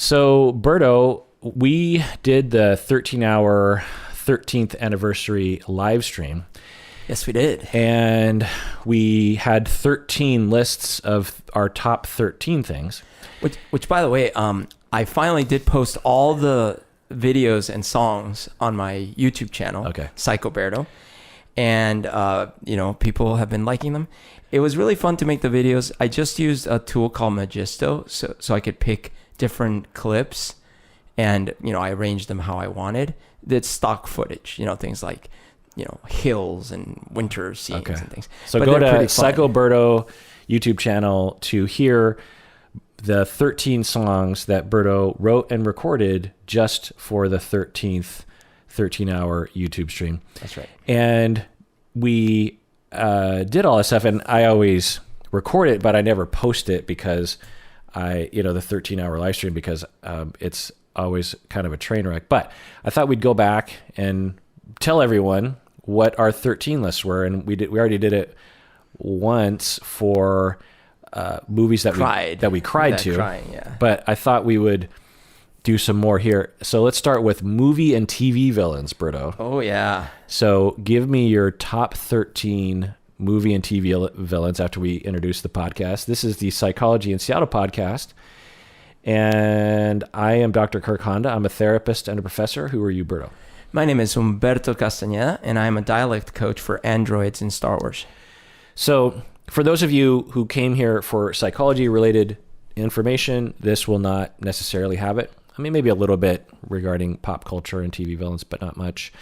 So, Berto, we did the 13-hour 13th anniversary live stream. Yes, we did. And we had 13 lists of our top 13 things. Which by the way, I finally did post all the videos and songs on my YouTube channel, Psychopathy. And, people have been liking them. It was really fun to make the videos. I just used a tool called Magisto so I could pick different clips and, I arranged them how I wanted. It's stock footage, things like, hills and winter scenes and things. So but go to Psychopathy YouTube channel to hear the 13 songs that Berto wrote and recorded just for the 13th 13-hour YouTube stream. That's right. And we did all this stuff, and I always record it, but I never post it because the 13-hour live stream, because it's always kind of a train wreck. But I thought we'd go back and tell everyone what our 13 lists were, and we already did it once for movies that we cried to. Crying, yeah. But I thought we would do some more here. So let's start with movie and TV villains, Berto. Oh yeah. So give me your top 13 movie and TV villains after we introduce the podcast. This is the Psychology in Seattle podcast. And I am Dr. Kirk Honda. I'm a therapist and a professor. Who are you, Berto? My name is Humberto Castañeda, and I'm a dialect coach for androids in Star Wars. So for those of you who came here for psychology-related information, this will not necessarily have it. I mean, maybe a little bit regarding pop culture and TV villains, but not much.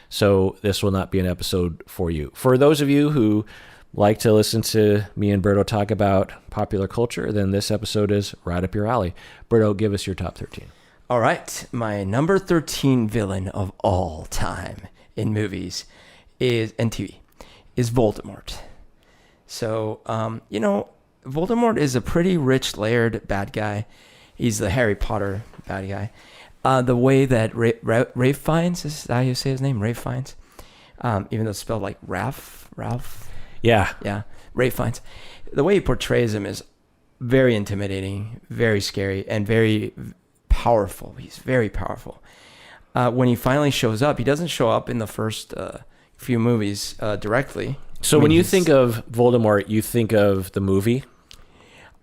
So this will not be an episode for you. For those of you who like to listen to me and Berto talk about popular culture, then this episode is right up your alley. Berto, give us your top 13. All right. My number 13 villain of all time in movies and TV is Voldemort. So, Voldemort is a pretty rich, layered bad guy. He's the Harry Potter bad guy. The way that Ralph Fiennes, is that how you say his name? Ralph Fiennes? Even though it's spelled like Ralph? Yeah. Yeah, Ralph Fiennes. The way he portrays him is very intimidating, very scary, and very powerful. He's very powerful. When he finally shows up, he doesn't show up in the first few movies directly. So when you think of Voldemort, you think of the movie?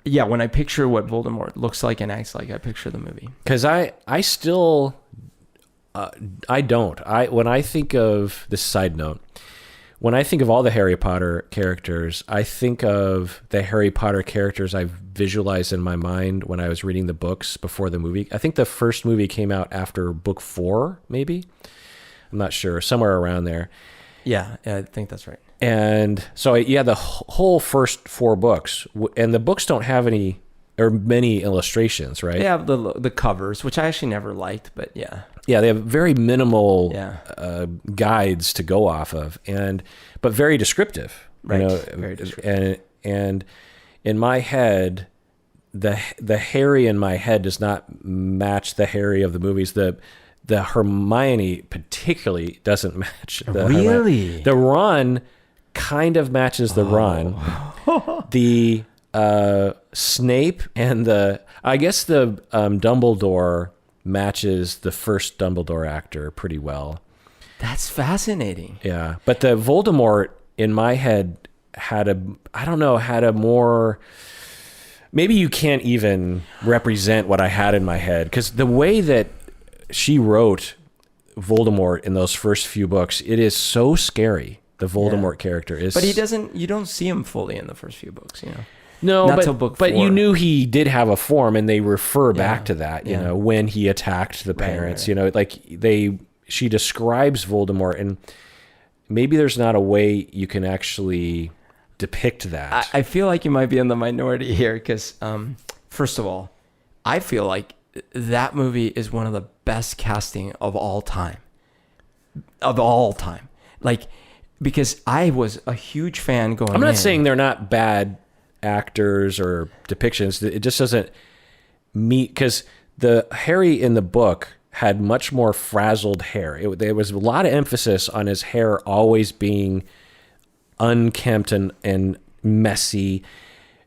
Yeah, when I picture what Voldemort looks like and acts like, I picture the movie. Because I still, I don't. When I think of, this side note, when I think of all the Harry Potter characters, I think of the Harry Potter characters I've visualized in my mind when I was reading the books before the movie. I think the first movie came out after book 4, maybe? I'm not sure, somewhere around there. Yeah, I think that's right. And so, the whole first 4 books, and the books don't have any or many illustrations, right? They have the covers, which I actually never liked, but yeah. Yeah, they have very minimal guides to go off of, but very descriptive. Right, very descriptive. And in my head, the Harry in my head does not match the Harry of the movies. The Hermione particularly doesn't match. Really? The Ron kind of matches the Ron. The Snape and the Dumbledore matches the first Dumbledore actor pretty well. That's fascinating. Yeah, but the Voldemort in my head had a more, maybe you can't even represent what I had in my head, because the way that she wrote Voldemort in those first few books, it is so scary. The Voldemort character is, but you don't see him fully in the first few books, No, not till book 4. But you knew he did have a form, and they refer back to that, when he attacked the parents, right. She describes Voldemort, and maybe there's not a way you can actually depict that. I feel like you might be in the minority here, because first of all, I feel like that movie is one of the best casting of all time. Because I was a huge fan going in. I'm not saying they're not bad actors or depictions. It just doesn't meet, because the Harry in the book had much more frazzled hair. There was a lot of emphasis on his hair always being unkempt and messy.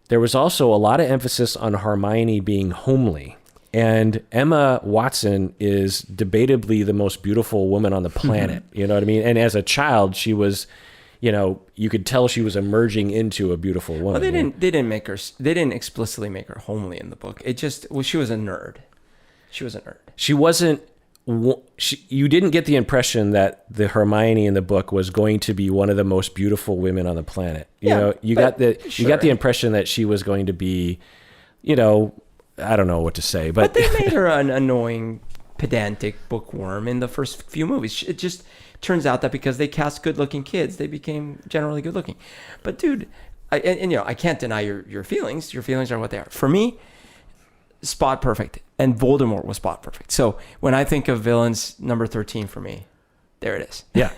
There was also a lot of emphasis on Hermione being homely. And Emma Watson is debatably the most beautiful woman on the planet. You know what I mean? And as a child, she was, you could tell she was emerging into a beautiful woman. Well, they didn't explicitly make her homely in the book. It just, she was a nerd. She was a nerd. She wasn't, you didn't get the impression that the Hermione in the book was going to be one of the most beautiful women on the planet. You got the impression that she was going to be, I don't know what to say, but they made her an annoying, pedantic bookworm in the first few movies. It just turns out that because they cast good-looking kids, they became generally good-looking. But dude, I can't deny your feelings. Your feelings are what they are. For me, spot perfect, and Voldemort was spot perfect. So when I think of villains, number 13 for me, there it is. Yeah.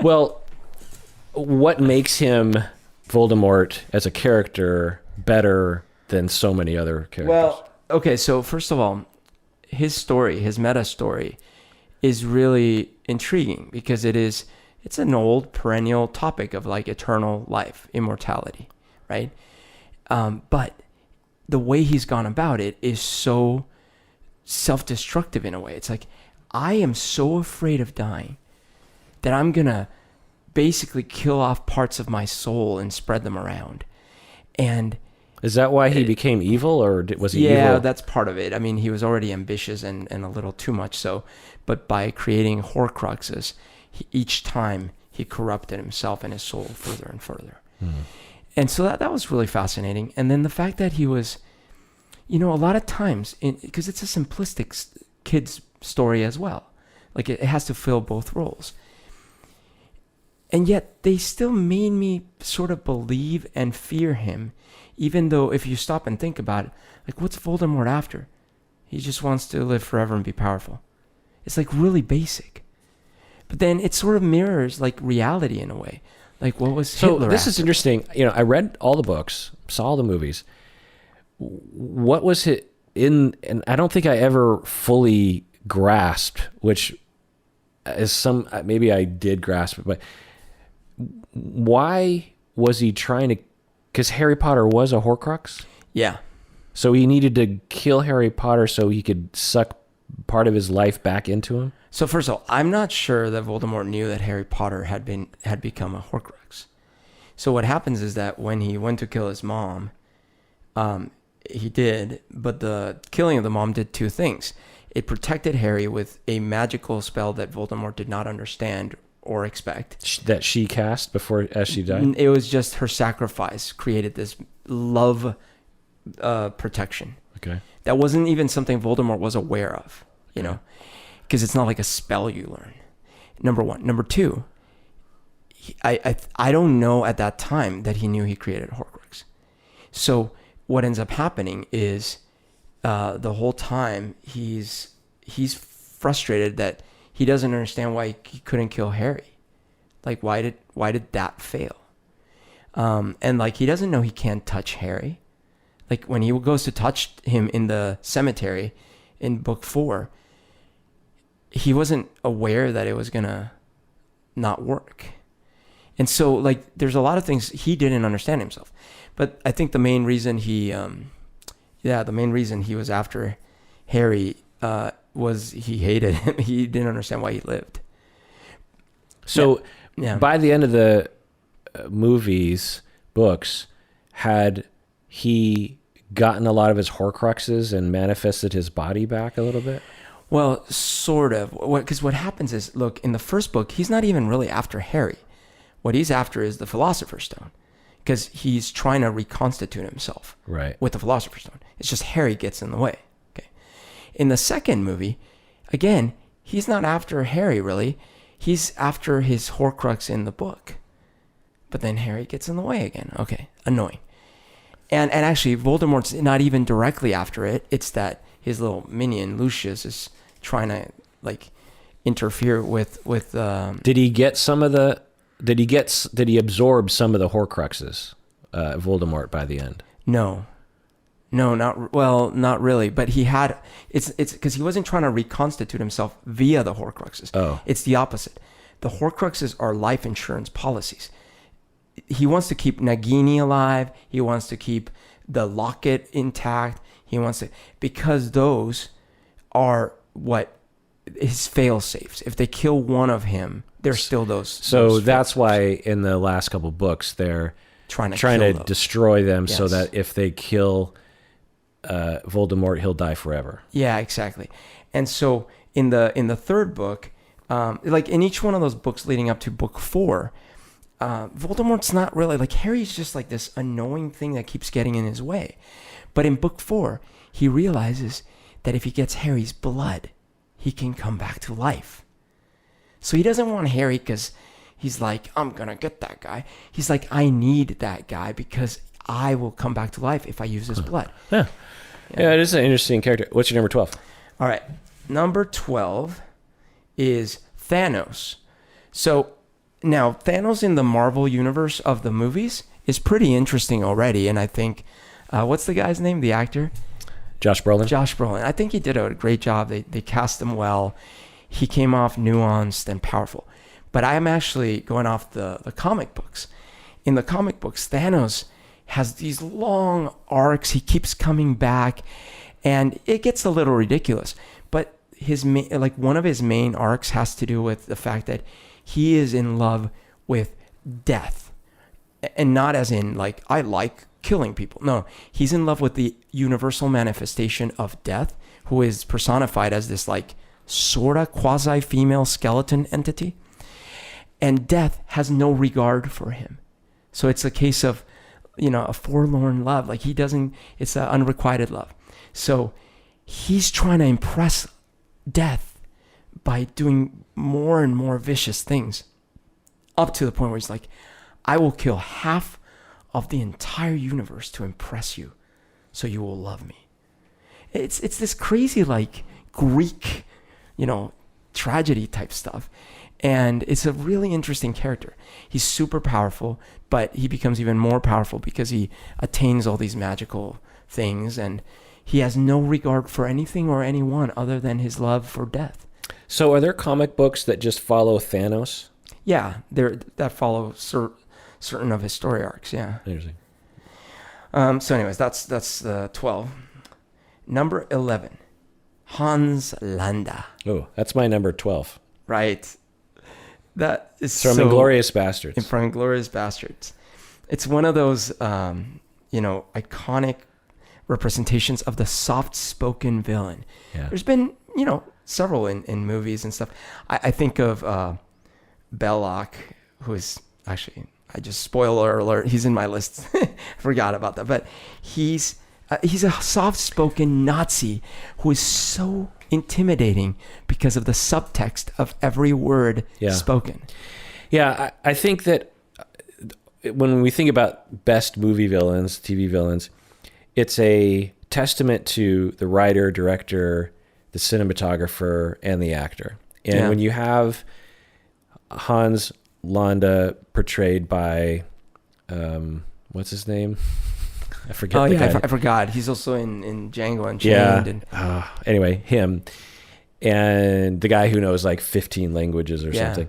Well, what makes him Voldemort as a character better than so many other characters? Well, okay, so first of all, his story, his meta story, is really intriguing because it's an old perennial topic of like eternal life, immortality, right? But the way he's gone about it is so self-destructive in a way. It's like, I am so afraid of dying that I'm gonna basically kill off parts of my soul and spread them around. And is that why he became evil, or was he evil? Yeah, that's part of it. I mean, he was already ambitious and a little too much so. But by creating Horcruxes, each time he corrupted himself and his soul further and further. And so that was really fascinating. And then the fact that he was, a lot of times, because it's a simplistic kid's story as well. Like it has to fill both roles. And yet they still made me sort of believe and fear him, even though if you stop and think about it, like what's Voldemort after? He just wants to live forever and be powerful. It's like really basic. But then it sort of mirrors like reality in a way. Like what was Hitler this after? is interesting. I read all the books, saw all the movies. What was it in, and I don't think I ever fully grasped, which is maybe I did grasp it, but why was he trying to, because Harry Potter was a Horcrux? Yeah. So he needed to kill Harry Potter so he could suck part of his life back into him? So first of all, I'm not sure that Voldemort knew that Harry Potter had become a Horcrux. So what happens is that when he went to kill his mom, he did, but the killing of the mom did two things. It protected Harry with a magical spell that Voldemort did not understand or expect. That she cast as she died? It was just her sacrifice created this love protection. Okay. That wasn't even something Voldemort was aware of, because it's not like a spell you learn. Number one. Number two, I don't know at that time that he knew he created Horcrux. So what ends up happening is the whole time he's frustrated that he doesn't understand why he couldn't kill Harry. Like why did that fail? And like he doesn't know he can't touch Harry. Like when he goes to touch him in the cemetery in book 4, he wasn't aware that it was gonna not work. And so like there's a lot of things he didn't understand himself. But I think the main reason he was after Harry was he hated him. He didn't understand why he lived. So by the end of the books, had he gotten a lot of his Horcruxes and manifested his body back a little bit? Well, sort of. Because what happens is, look, in the first book, he's not even really after Harry. What he's after is the Philosopher's Stone. Because he's trying to reconstitute himself with the Philosopher's Stone. It's just Harry gets in the way. Okay. In the second movie, again, he's not after Harry, really. He's after his Horcrux in the book. But then Harry gets in the way again. Okay, annoying. And actually, Voldemort's not even directly after it. It's that his little minion, Lucius, is trying to, like, interfere with Did he get some of the... Did he absorb some of the Horcruxes, Voldemort, by the end? No, not really. But he had, it's because he wasn't trying to reconstitute himself via the Horcruxes. Oh. It's the opposite. The Horcruxes are life insurance policies. He wants to keep Nagini alive. He wants to keep the locket intact. He wants to, because those are what his fail safes. If they kill one of him, there's still those. So that's why in the last couple books they're trying to destroy them, so that if they kill Voldemort, he'll die forever. Yeah, exactly. And so in the third book, like in each one of those books leading up to book 4, Voldemort's not really like, Harry's just like this annoying thing that keeps getting in his way. But in book 4, he realizes that if he gets Harry's blood, he can come back to life. So he doesn't want Harry because he's like, I'm going to get that guy. He's like, I need that guy because I will come back to life if I use his blood. Yeah, it is an interesting character. What's your number 12? All right. Number 12 is Thanos. So now Thanos in the Marvel universe of the movies is pretty interesting already. And I think, what's the guy's name? The actor? Josh Brolin. Josh Brolin. I think he did a great job. They cast him well. He came off nuanced and powerful. But I am actually going off the comic books. In the comic books, Thanos has these long arcs. He keeps coming back, and it gets a little ridiculous. But one of his main arcs has to do with the fact that he is in love with death, and not as in like, I like killing people. No, he's in love with the universal manifestation of death, who is personified as this like sort of quasi-female skeleton entity. And death has no regard for him. So it's a case of, a forlorn love. Like it's an unrequited love. So he's trying to impress death by doing more and more vicious things, up to the point where he's like, I will kill half of the entire universe to impress you, so you will love me. It's this crazy like Greek, tragedy type stuff. And it's a really interesting character. He's super powerful, but he becomes even more powerful because he attains all these magical things, and he has no regard for anything or anyone other than his love for death. So are there comic books that just follow Thanos? Yeah, that follow certain of his story arcs, yeah. Interesting. So anyways, that's 12. Number 11, Hans Landa. Oh, that's my number 12. Right. That is from Inglourious Bastards. From Inglourious Bastards. It's one of those, iconic representations of the soft-spoken villain. Yeah. There's been, several in movies and stuff. I think of Belloc, who is actually, spoiler alert, he's in my list. Forgot about that. But he's a soft-spoken Nazi who is so intimidating because of the subtext of every word spoken. Yeah, I think that when we think about best movie villains, TV villains, it's a testament to the writer, director, the cinematographer, and the actor. And when you have Hans Landa portrayed by, what's his name? I forget. Oh, yeah, I forgot. He's also in Django Unchained. Yeah. Anyway, him and the guy who knows like 15 languages or something.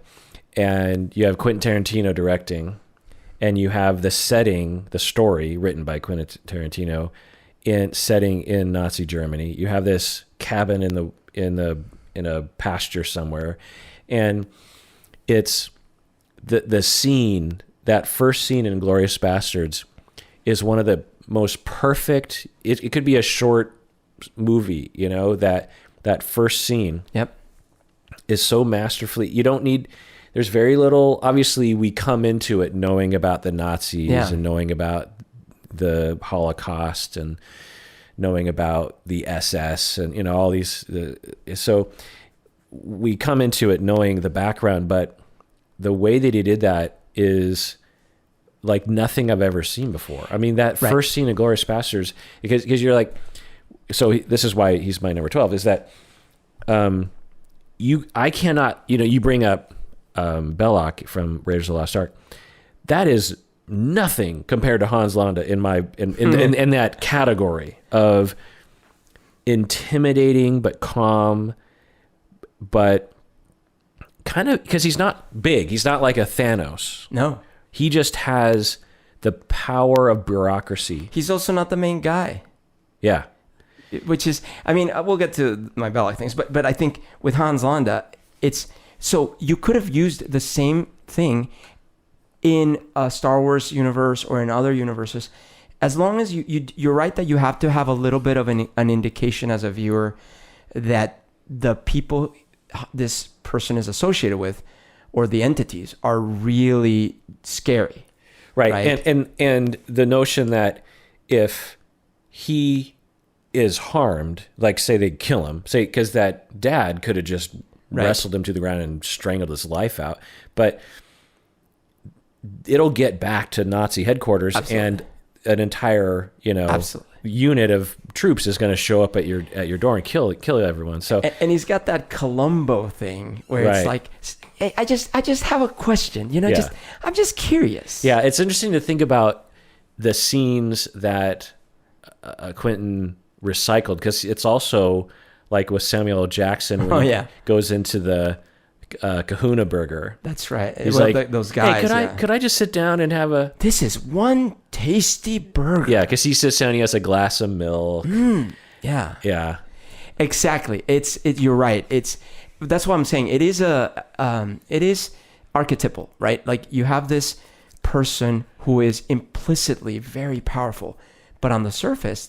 And you have Quentin Tarantino directing, and you have the setting, the story written by Quentin Tarantino, setting in Nazi Germany. You have this cabin in a pasture somewhere, and it's the scene, that first scene in Inglourious Bastards, is one of the most perfect. It could be a short movie, that first scene. Yep. Is so masterfully. You don't need. There's very little. Obviously, we come into it knowing about the Nazis and knowing about the Holocaust and knowing about the SS and all these. So we come into it knowing the background, but the way that he did that is like nothing I've ever seen before. I mean, that first scene in Inglourious Bastards, because you're like, so this is why he's my number 12, is that I cannot, you bring up Belloc from Raiders of the Lost Ark. That is nothing compared to Hans Landa in that category of intimidating but calm, but kind of, because he's not big. He's not like a Thanos. No. He just has the power of bureaucracy. He's also not the main guy. Yeah. which is, I mean, we'll get to my Belloc things, but I think with Hans Landa, it's, so you could have used the same thing in a Star Wars universe or in other universes, as long as you're right that you have to have a little bit of an indication as a viewer that the people this person is associated with, or the entities, are really scary. Right. And the notion that if he is harmed, like say they kill him, say, because that dad could have just wrestled him to the ground and strangled his life out, but it'll get back to Nazi headquarters. Absolutely. And an entire, unit of troops is going to show up at your door and kill everyone. So and he's got that Columbo thing where it's like, hey, I just have a question, I'm just curious. Yeah, it's interesting to think about the scenes that Quentin recycled, because it's also like with Samuel L. Jackson when he goes into the Kahuna Burger. That's right. He's like, those guys. Hey, could I just sit down and have a? This is one tasty burger. Yeah, because he sits down, he has a glass of milk. Yeah. Yeah. Exactly. You're right. That's what I'm saying. It is archetypal, right? Like you have this person who is implicitly very powerful, but on the surface,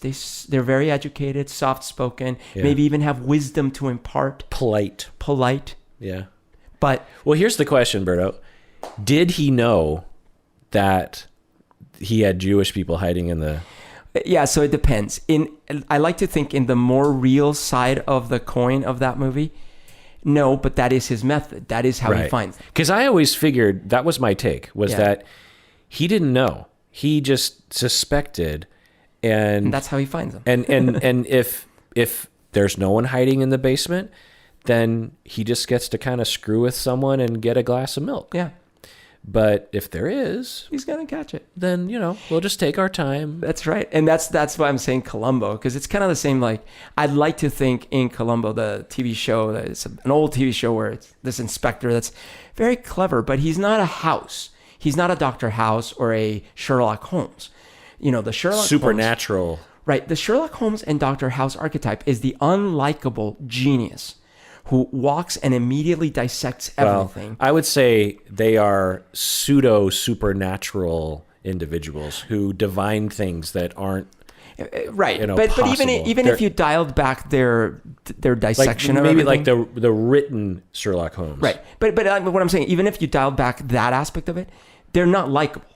they're very educated, soft-spoken, maybe even have wisdom to impart. Polite. Yeah. But well, here's the question, Berto. Did he know that he had Jewish people hiding in the... Yeah, so it depends. I like to think in the more real side of the coin of that movie, no, but that is his method. That is how he finds them. Because I always figured, that was my take, that he didn't know. He just suspected, and that's how he finds them. And if there's no one hiding in the basement, then he just gets to kind of screw with someone and get a glass of milk. Yeah. But if there is, he's going to catch it. Then, we'll just take our time. That's right. And that's why I'm saying Columbo, because it's kind of the same, like, I'd like to think in Columbo, the TV show, that it's an old TV show where it's this inspector that's very clever, but he's not a House. He's not a Dr. House or a Sherlock Holmes. The Sherlock Supernatural. Holmes, right. The Sherlock Holmes and Dr. House archetype is the unlikable genius who walks and immediately dissects everything. Well, I would say they are pseudo-supernatural individuals who divine things that aren't right. But even if you dialed back their dissection, like maybe like the written Sherlock Holmes, right? But what I'm saying, even if you dialed back that aspect of it, they're not likable.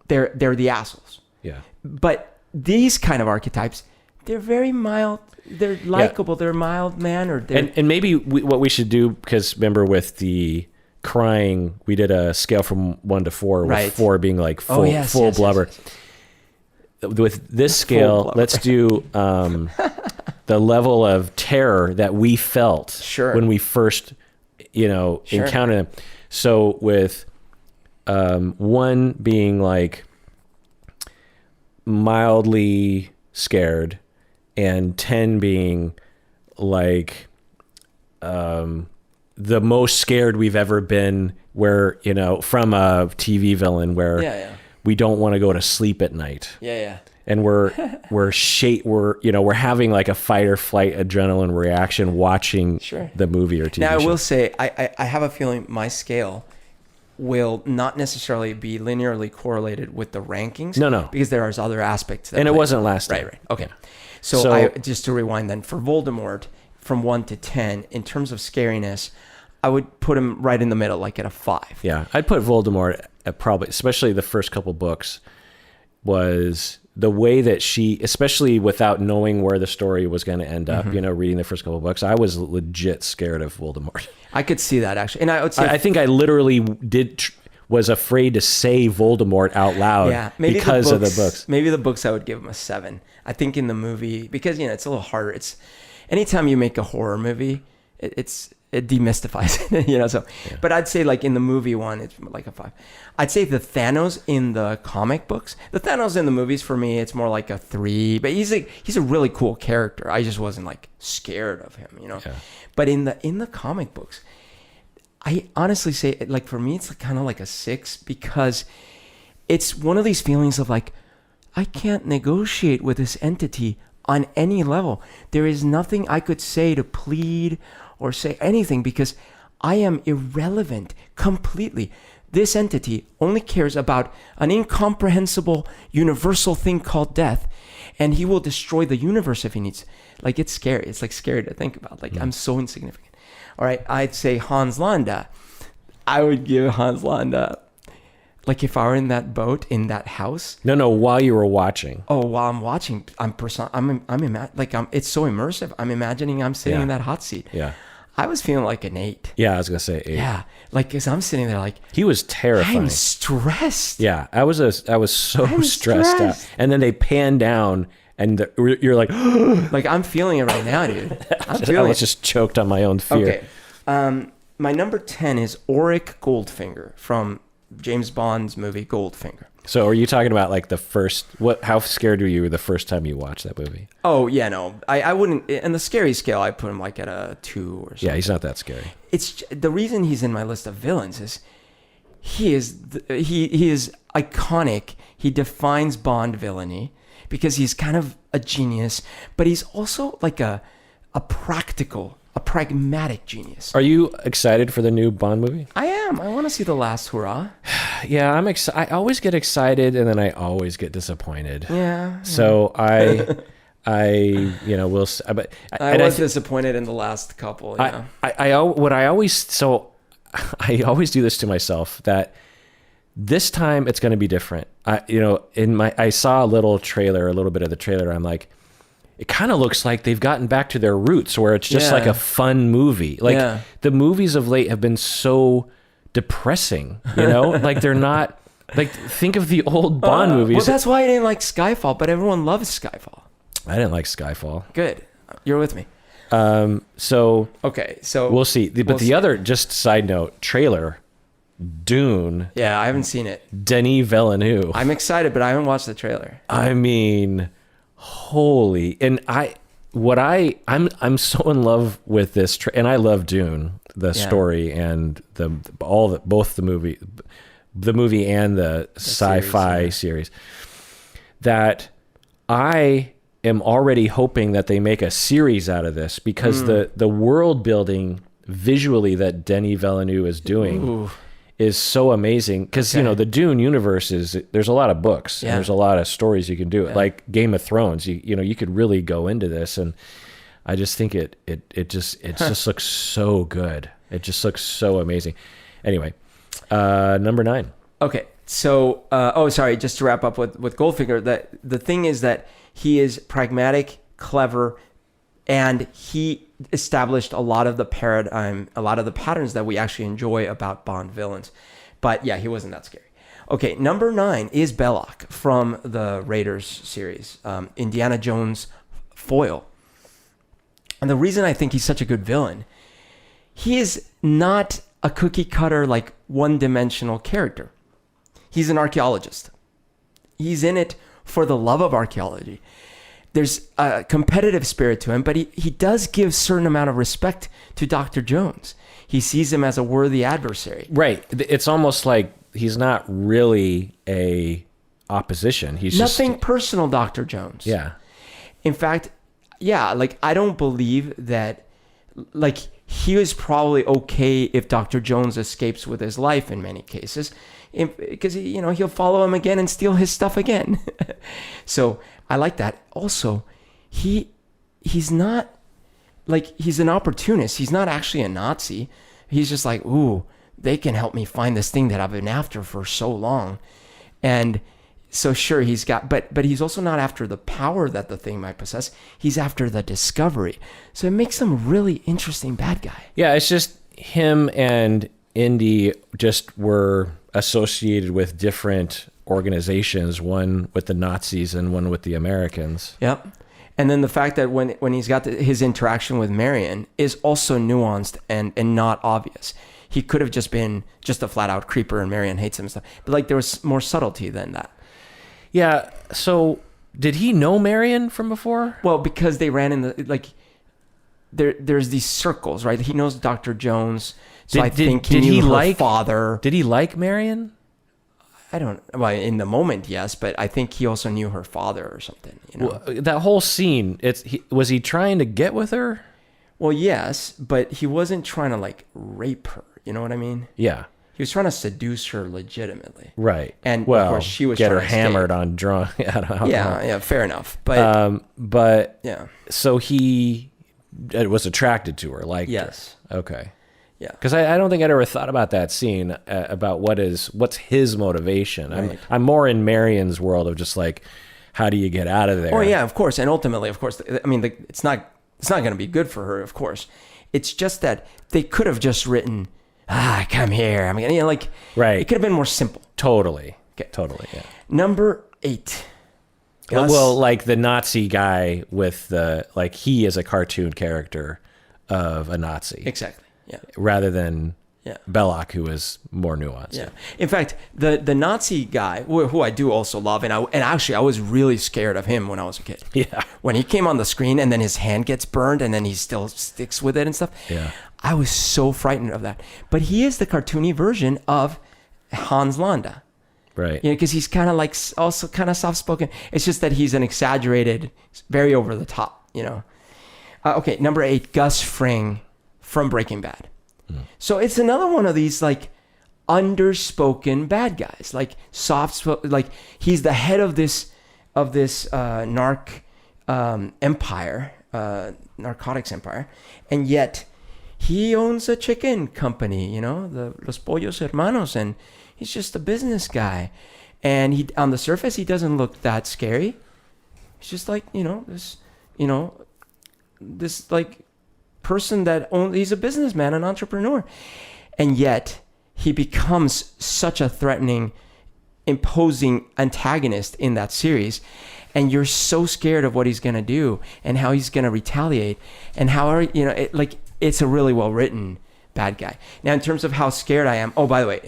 They're the assholes. Yeah. But these kind of archetypes, they're very mild. They're likable. They're mild-mannered. And maybe what we should do, because remember with the crying, we did a scale from 1 to 4, with 4 being like full blubber. Yes. With this scale, let's do the level of terror that we felt when we first, encountered them. So with 1 being like mildly scared, and 10 being like the most scared we've ever been, where, from a TV villain where we don't want to go to sleep at night. Yeah. And we're having like a fight or flight adrenaline reaction watching the movie or TV now, show. I will say, I have a feeling my scale will not necessarily be linearly correlated with the rankings. No. Because there are other aspects. And it wasn't last time. Right. Okay. So just to rewind then, for Voldemort, from 1 to 10, in terms of scariness, I would put him right in the middle, like at a 5. Yeah, I'd put Voldemort at probably, especially the first couple books, was the way that she, especially without knowing where the story was going to end up, reading the first couple books, I was legit scared of Voldemort. I could see that, actually. And I would say... I think I literally was afraid to say Voldemort out loud because of the books. Maybe the books I would give him a 7. I think in the movie, because it's a little harder. It's anytime you make a horror movie, it demystifies it, So, but I'd say like in the movie one, it's like a 5. I'd say the Thanos in the comic books, the Thanos in the movies for me, it's more like a 3. But he's a really cool character. I just wasn't like scared of him, Yeah. But in the comic books, I honestly say, like, for me, it's kind of like a 6, because it's one of these feelings of like, I can't negotiate with this entity on any level. There is nothing I could say to plead or say anything because I am irrelevant completely. This entity only cares about an incomprehensible universal thing called death, and he will destroy the universe if he needs. Like, it's scary. It's like scary to think about. Like, I'm so insignificant. All right, I'd say Hans Landa. I would give Hans Landa, like, if I were in that boat, in that house. No, while you were watching. Oh, while I'm watching, it's so immersive. I'm imagining I'm sitting in that hot seat. Yeah. I was feeling like an 8. Yeah, I was gonna say 8. Yeah, like, because I'm sitting there like, he was terrifying. I'm stressed. Yeah, I was so stressed out. And then they pan down, and you're like, like, I'm feeling it right now, dude. I was just choked on my own fear. Okay, my number 10 is Auric Goldfinger from James Bond's movie Goldfinger. So are you talking about like the first, how scared were you the first time you watched that movie? Oh, yeah, no. I wouldn't, in the scary scale, I put him like at a 2 or something. Yeah, he's not that scary. It's the reason he's in my list of villains is he is iconic. He defines Bond villainy because he's kind of a genius, but he's also like a pragmatic genius. Are you excited for the new Bond movie? I am. I want to see the last hurrah. Yeah, I'm excited. I always get excited and then I always get disappointed. Yeah. So I will. But I was disappointed in the last couple. Yeah. I always do this to myself that this time it's going to be different. I saw a little bit of the trailer. I'm like, it kind of looks like they've gotten back to their roots where it's just like a fun movie. Like the movies of late have been so depressing, like they're not like, think of the old Bond movies. Well, that's why I didn't like Skyfall, but everyone loves Skyfall. I didn't like Skyfall. Good. You're with me. So we'll see. But the other, just side note, trailer, Dune. Yeah, I haven't seen it. Denis Villeneuve. I'm excited, but I haven't watched the trailer. I mean, holy, and I'm so in love with this, and I love Dune, the story and both the movie and the sci-fi series. That I am already hoping that they make a series out of this because the world building visually that Denis Villeneuve is doing is so amazing because the Dune universe there's a lot of books and there's a lot of stories you can do. Like Game of Thrones, you could really go into this, and I just think it just looks so good. It just looks so amazing. Anyway, number 9. Okay, so just to wrap up with Goldfinger, that the thing is that he is pragmatic, clever, and he established a lot of the patterns that we actually enjoy about Bond villains. But yeah, he wasn't that scary. Okay, number 9 is Belloc from the Raiders series, Indiana Jones foil. And the reason I think he's such a good villain, he is not a cookie cutter, like one-dimensional character. He's an archaeologist. He's in it for the love of archaeology. There's a competitive spirit to him, but he does give a certain amount of respect to Dr. Jones. He sees him as a worthy adversary. Right. It's almost like he's not really a opposition. He's nothing personal, Dr. Jones. Yeah. In fact, like, I don't believe that, like, he was probably okay if Dr. Jones escapes with his life in many cases, because he'll follow him again and steal his stuff again. So I like that. Also, he's not, like, he's an opportunist. He's not actually a Nazi. He's just like, ooh, they can help me find this thing that I've been after for so long. And so sure, he's got, but he's also not after the power that the thing might possess. He's after the discovery. So it makes him a really interesting bad guy. Yeah, it's just him and Indy just were associated with different organizations, one with the Nazis and one with the Americans. Yep. And then the fact that when he's got his interaction with Marion is also nuanced and not obvious. He could have just been just a flat out creeper and Marion hates him and stuff. But like, there was more subtlety than that. Yeah. So did he know Marion from before? Well, because they ran in the, like, there's these circles, right? He knows Dr. Jones. So I think he knew her father. Did he like Marion? Well, in the moment, yes, but I think he also knew her father or something. You know, well, that whole scene. Was he trying to get with her? Well, yes, but he wasn't trying to like rape her. You know what I mean? Yeah. He was trying to seduce her legitimately. Right. And well, of course she was get trying her to hammered escape. on drunk. Yeah, fair enough. But yeah. So he was attracted to her, like yes. Her. Okay. Yeah. Because I don't think I'd ever thought about that scene, about what's his motivation. Right. I'm more in Marion's world of just like, how do you get out of there? Oh yeah, of course. And ultimately, of course, I mean, it's not going to be good for her, of course. It's just that they could have just written, come here. I mean, like, right. It could have been more simple. Totally. Okay. Totally. Yeah. Number 8. Well, like the Nazi guy with he is a cartoon character of a Nazi. Exactly. Yeah. Rather than Belloc, who is more nuanced. Yeah. In fact, the Nazi guy, who I do also love, and actually I was really scared of him when I was a kid. Yeah. When he came on the screen and then his hand gets burned and then he still sticks with it and stuff. Yeah. I was so frightened of that. But he is the cartoony version of Hans Landa. Right. You know, because he's kind of like also kind of soft-spoken. It's just that he's an exaggerated, very over the top, you know. Okay, number 8, Gus Fring from Breaking Bad. So it's another one of these like underspoken bad guys, like like he's the head of this empire, narcotics empire, and yet he owns a chicken company, you know, the Los Pollos Hermanos, and he's just a business guy, and he on the surface he doesn't look that scary. He's just like this like person that he's a businessman, an entrepreneur, and yet he becomes such a threatening, imposing antagonist in that series, and you're so scared of what he's gonna do and how he's gonna retaliate and how it's a really well written bad guy. Now, in terms of how scared I am, oh, by the way,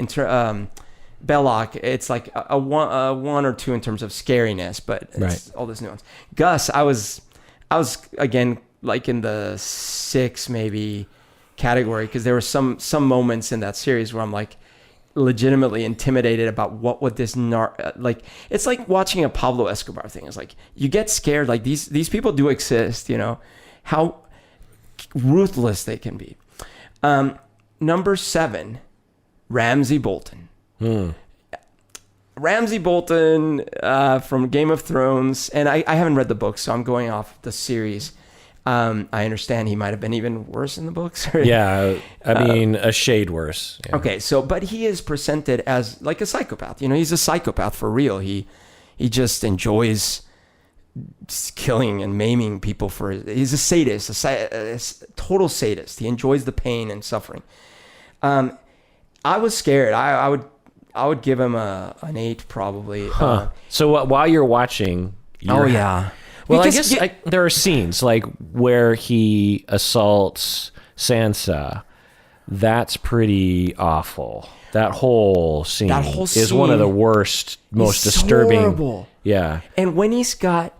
Belloc, it's like a 1 or 2 in terms of scariness, but it's right. All this nuance. Gus, I was again like in the 6 maybe category, because there were some moments in that series where I'm like legitimately intimidated about what would this like. It's like watching a Pablo Escobar thing. It's like you get scared, like these people do exist, you know, how ruthless they can be. Number 7, Ramsay Bolton. Ramsay Bolton from Game of Thrones, and I haven't read the books, so I'm going off the series. I understand he might have been even worse in the books. Yeah, I mean, a shade worse. Yeah. Okay, but he is presented as like a psychopath. You know, he's a psychopath for real. He just enjoys killing and maiming people he's a sadist, a total sadist. He enjoys the pain and suffering. I was scared. I would give him an 8 probably. Huh. So while you're watching, yeah. Well, because I guess there are scenes like where he assaults Sansa. That's pretty awful. That whole scene is one of the worst, most disturbing. Horrible. Yeah. And when he's got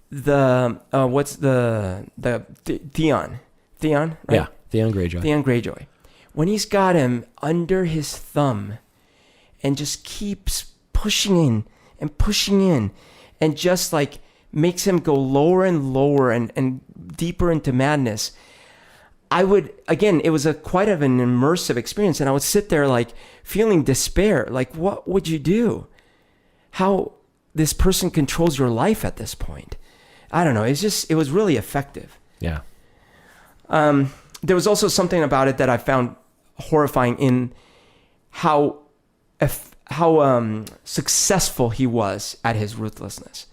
the Theon, right? Yeah, Theon Greyjoy. Theon Greyjoy. When he's got him under his thumb and just keeps pushing in and just like makes him go lower and lower and deeper into madness. It was quite of an immersive experience, and I would sit there like feeling despair. Like, what would you do? How this person controls your life at this point? I don't know. It was really effective. Yeah. There was also something about it that I found horrifying in how successful he was at his ruthlessness.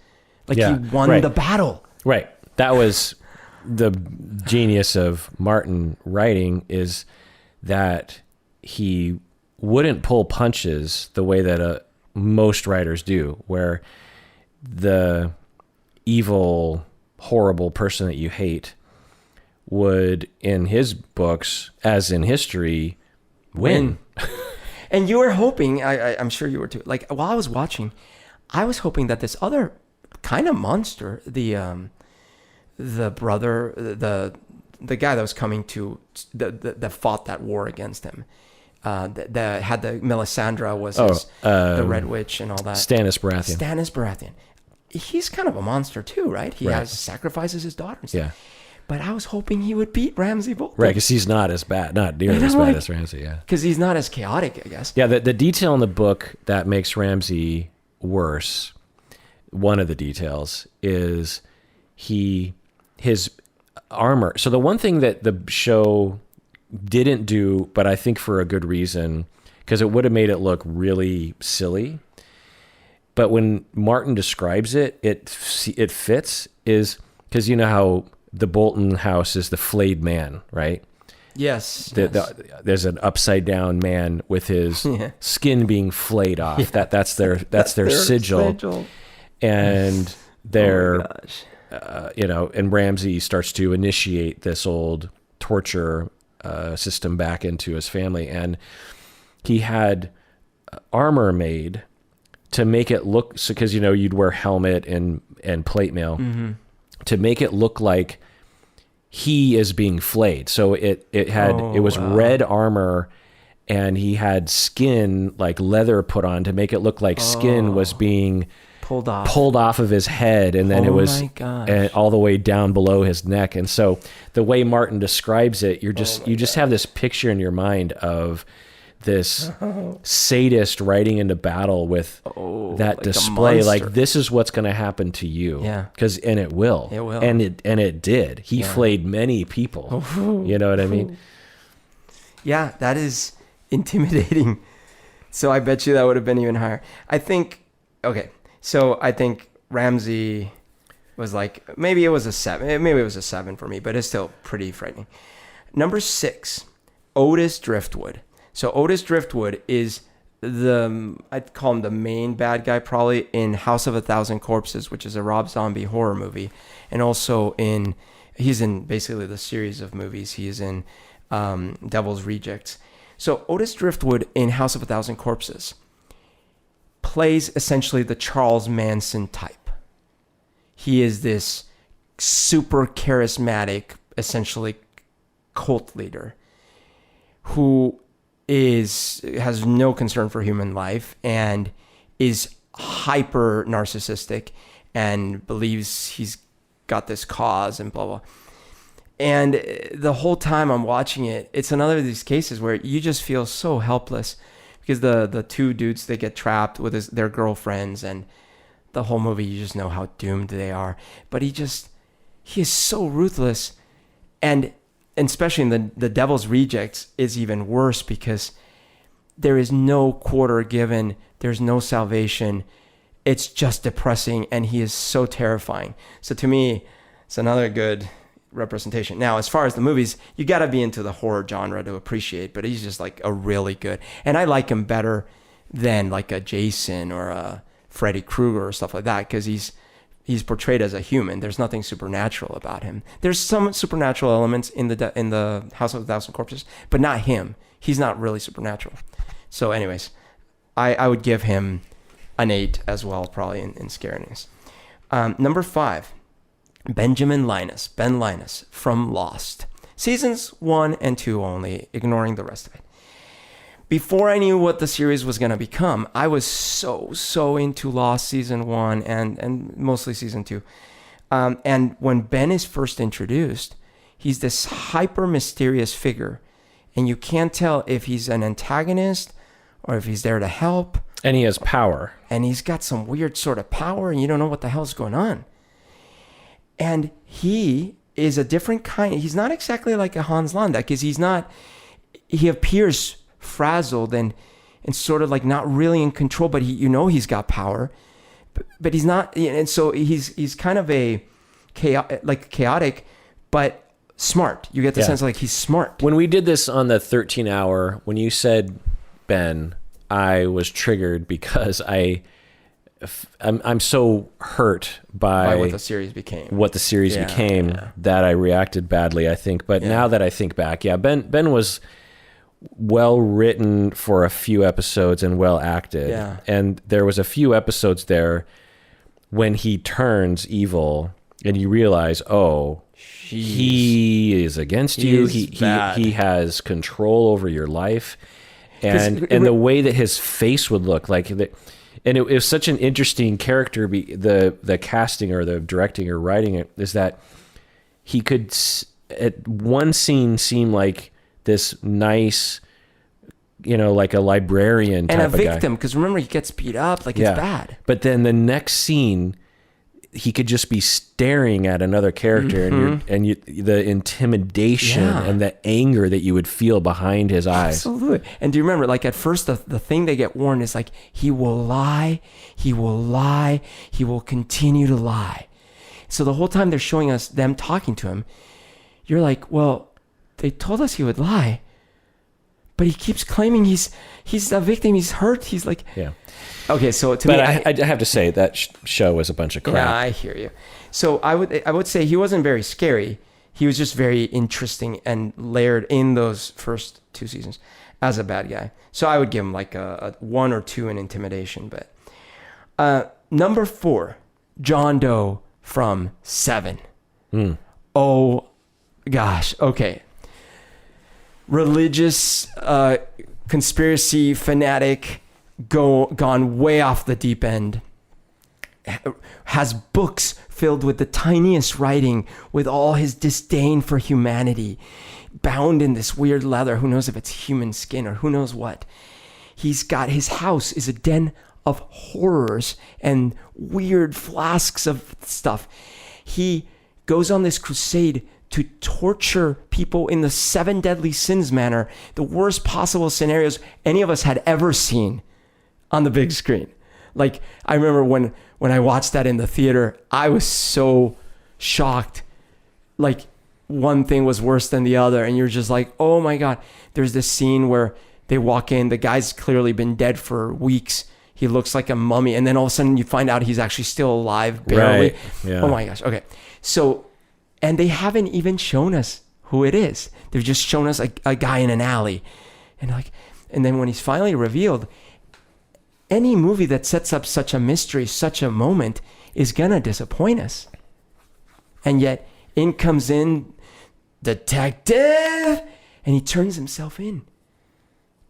Like he won the battle. Right. That was the genius of Martin writing, is that he wouldn't pull punches the way that most writers do, where the evil, horrible person that you hate would, in his books, as in history, win. And you were hoping, I'm sure you were too, like while I was watching, I was hoping that this other kind of monster, the brother, the guy that was coming to that fought that war against him, that had the Melisandre was the Red Witch and all that. Stannis Baratheon. He's kind of a monster too, right? He has sacrifices his daughter and stuff. Yeah. But I was hoping he would beat Ramsay Bolton. Right, because he's not as bad, not nearly as bad as Ramsay, yeah. Because he's not as chaotic, I guess. Yeah, the detail in the book that makes Ramsay worse, one of the details, is his armor. So the one thing that the show didn't do, but I think for a good reason, because it would have made it look really silly, but when Martin describes it, it fits, is because you know how the Bolton house is the flayed man, right? Yes. There's an upside down man with his skin being flayed off. Yeah. That's their sigil. And they're, and Ramsay starts to initiate this old torture system back into his family. And he had armor made to make it look, so because you'd wear helmet and plate mail. Mm-hmm. To make it look like he is being flayed. So it was red armor, and he had skin, like leather, put on to make it look like skin was being pulled off of his head, and then it was all the way down below his neck. And so the way Martin describes it, you just have this picture in your mind of this sadist riding into battle with that like display, like this is what's going to happen to you. Yeah, and it will, and it did. He flayed many people. You know what I mean? Yeah, that is intimidating. So I bet you that would have been even higher. I think Ramsay was like, maybe it was a 7. Maybe it was a 7 for me, but it's still pretty frightening. Number 6, Otis Driftwood. So Otis Driftwood is I'd call him the main bad guy probably in House of a Thousand Corpses, which is a Rob Zombie horror movie. And also he's in basically the series of movies. He is in Devil's Rejects. So Otis Driftwood in House of a Thousand Corpses plays essentially the Charles Manson type. He is this super charismatic, essentially cult leader who has no concern for human life and is hyper narcissistic and believes he's got this cause and blah blah. And the whole time I'm watching it, it's another of these cases where you just feel so helpless because the two dudes, they get trapped with their girlfriends, and the whole movie you just know how doomed they are. But he is so ruthless, and especially in the Devil's Rejects is even worse because there is no quarter given. There's no salvation. It's just depressing, and he is so terrifying. So to me, it's another good representation. Now, as far as the movies, you got to be into the horror genre to appreciate, but he's just like a really good, and I like him better than like a Jason or a Freddy Krueger or stuff like that because he's portrayed as a human. There's nothing supernatural about him. There's some supernatural elements in the House of a Thousand Corpses, but not him. He's not really supernatural. So anyways, I would give him an 8 as well, probably in scariness. Number 5, Ben Linus from Lost. Seasons 1 and 2 only, ignoring the rest of it. Before I knew what the series was going to become, I was so into Lost season 1 and mostly season 2. And when Ben is first introduced, he's this hyper mysterious figure, and you can't tell if he's an antagonist or if he's there to help. And he has power. And he's got some weird sort of power, and you don't know what the hell's going on. And he is a different kind. He's not exactly like a Hans Landa because he appears frazzled and sort of like not really in control, but he's got power, but he's not. And so he's kind of a chaotic, but smart. You get the sense like he's smart. When we did this on the 13 hour, when you said Ben, I was triggered because I'm so hurt by what the series became. That I reacted badly, I think. But now that I think back, Ben was well written for a few episodes and well acted. Yeah. And there was a few episodes there when he turns evil and you realize, he is against you. He has control over your life. and the way that his face would look like, and it was such an interesting character. The casting or the directing or writing it is that he could at one scene seem like this nice, like a librarian type and a of guy. victim, because remember he gets beat up, like it's bad. But then the next scene, he could just be staring at another character, and the intimidation and the anger that you would feel behind his eyes. Absolutely. And do you remember, like at first, the thing they get warned is like, he will lie, he will lie, he will continue to lie. So the whole time they're showing us them talking to him, you're like, well, they told us he would lie, but he keeps claiming he's a victim, he's hurt, he's like... Yeah. Okay, so I have to say that show was a bunch of crap. Yeah, I hear you. So I would say he wasn't very scary. He was just very interesting and layered in those first 2 seasons as a bad guy. So I would give him like a 1 or 2 in intimidation. But number 4, John Doe from 7. Oh gosh. Okay. Religious conspiracy fanatic. Gone way off the deep end, has books filled with the tiniest writing with all his disdain for humanity, bound in this weird leather, who knows if it's human skin or who knows what. He's got, his house is a den of horrors and weird flasks of stuff. He goes on this crusade to torture people in the 7 deadly sins manner, the worst possible scenarios any of us had ever seen on the big screen. Like, I remember when I watched that in the theater, I was so shocked. Like, one thing was worse than the other, and you're just like, oh my God. There's this scene where they walk in, the guy's clearly been dead for weeks. He looks like a mummy, and then all of a sudden you find out he's actually still alive, barely. Right. Yeah. Oh my gosh. Okay. So, and they haven't even shown us who it is. They've just shown us a guy in an alley. And then when he's finally revealed, any movie that sets up such a mystery, such a moment, is gonna disappoint us. And yet, in comes in detective, and he turns himself in.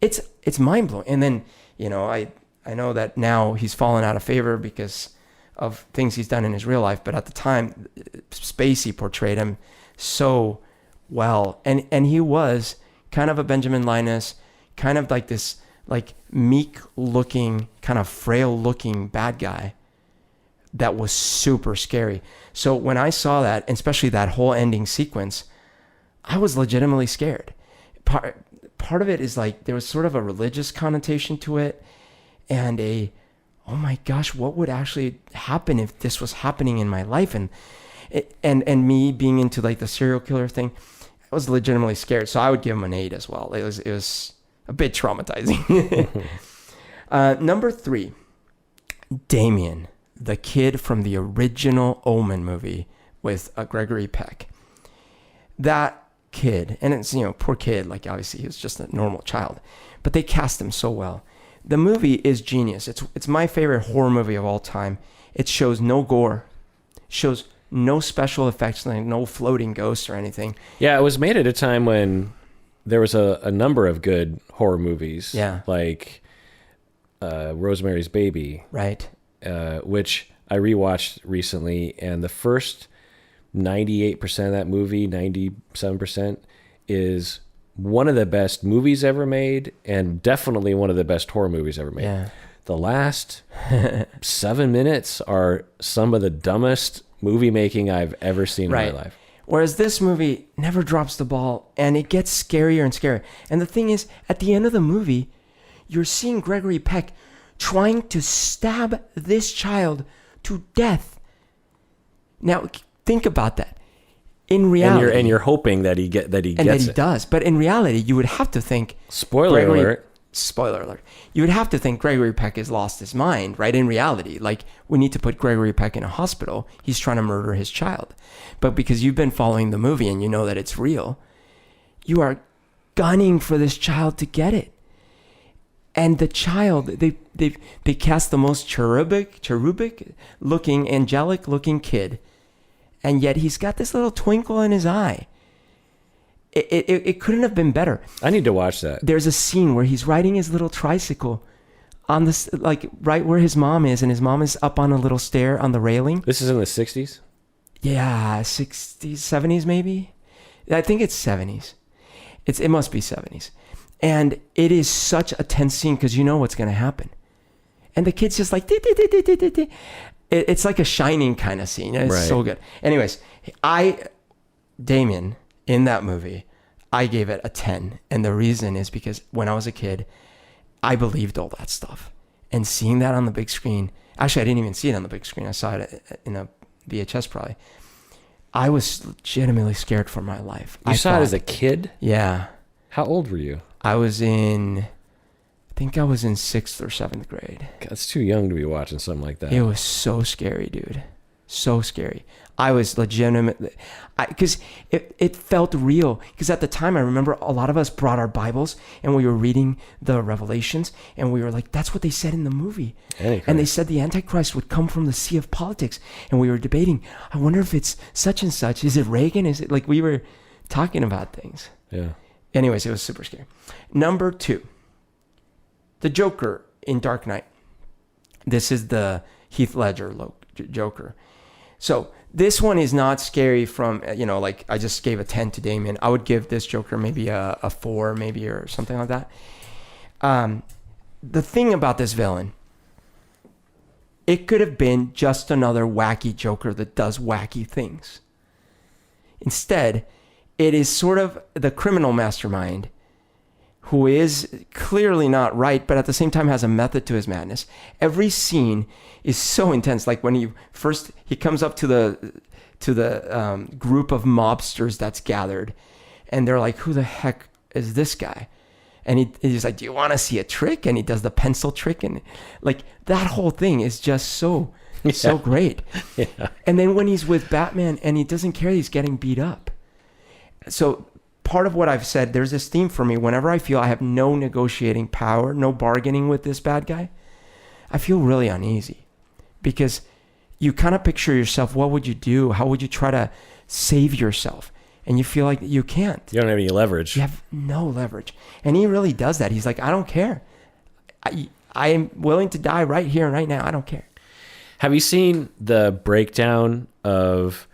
It's mind blowing. And then, I know that now he's fallen out of favor because of things he's done in his real life, but at the time, Spacey portrayed him so well, and he was kind of a Benjamin Linus, kind of like this, like meek looking, kind of frail looking bad guy that was super scary. So when I saw that, and especially that whole ending sequence, I was legitimately scared. Part of it is like there was sort of a religious connotation to it, and oh my gosh, what would actually happen if this was happening in my life? And me being into like the serial killer thing, I was legitimately scared. So I would give him an 8 as well. It was a bit traumatizing. Number 3, Damien, the kid from the original Omen movie with Gregory Peck. That kid, and it's, poor kid, like obviously he was just a normal child, but they cast him so well. The movie is genius. It's my favorite horror movie of all time. It shows no gore, shows no special effects, like no floating ghosts or anything. Yeah, it was made at a time when there was a number of good horror movies. Yeah. Like Rosemary's Baby. Right. Which I rewatched recently, and the first 98% of that movie, 97%, is one of the best movies ever made, and definitely one of the best horror movies ever made. Yeah. The last 7 minutes are some of the dumbest movie making I've ever seen in my life. Whereas this movie never drops the ball, and it gets scarier and scarier. And the thing is, at the end of the movie, you're seeing Gregory Peck trying to stab this child to death. Now, think about that. In reality, and you're hoping that he gets it. Does. But in reality, you would have to think. Spoiler alert. You would have to think Gregory Peck has lost his mind, right? In reality, like, we need to put Gregory Peck in a hospital. He's trying to murder his child. But because you've been following the movie and you know that it's real, you are gunning for this child to get it. And the child, they cast the most cherubic looking, angelic looking kid. And yet he's got this little twinkle in his eye. it couldn't have been better. I need to watch that. There's a scene where he's riding his little tricycle on this, like right where his mom is, and his mom is up on a little stair on the railing. This is in the 60s? Yeah, 60s, 70s maybe. I think it's 70s. It must be 70s. And it is such a tense scene because you know what's going to happen. And the kid's just like, it's like a Shining kind of scene. It's so good. Anyways, Damien, in that movie, I gave it a 10. And the reason is because when I was a kid, I believed all that stuff. And seeing that on the big screen, actually, I didn't even see it on the big screen. I saw it in a VHS probably. I was legitimately scared for my life. You saw it as a kid? Yeah. How old were you? I think I was in 6th or 7th grade. That's too young to be watching something like that. It was so scary, dude. So scary. I was legitimately, because it felt real. Because at the time, I remember a lot of us brought our Bibles and we were reading the Revelations and we were like, that's what they said in the movie. Antichrist. And they said the Antichrist would come from the sea of politics. And we were debating, I wonder if it's such and such. Is it Reagan? Is it like we were talking about things? Yeah. Anyways, it was super scary. Number 2, the Joker in Dark Knight. This is the Heath Ledger Joker. So this one is not scary from, like I just gave a 10 to Damien. I would give this Joker maybe a 4 maybe or something like that. The thing about this villain, it could have been just another wacky Joker that does wacky things. Instead, it is sort of the criminal mastermind who is clearly not right, but at the same time has a method to his madness. Every scene is so intense. Like when he comes up to the group of mobsters that's gathered, and they're like, "Who the heck is this guy?" And he's like, "Do you want to see a trick?" And he does the pencil trick, and like that whole thing is just so great. Yeah. And then when he's with Batman and he doesn't care, he's getting beat up. So part of what I've said, there's this theme for me. Whenever I feel I have no negotiating power, no bargaining with this bad guy, I feel really uneasy because you kind of picture yourself. What would you do? How would you try to save yourself? And you feel like you can't. You don't have any leverage. You have no leverage. And he really does that. He's like, I don't care. I am willing to die right here and right now. I don't care. Have you seen the breakdown of,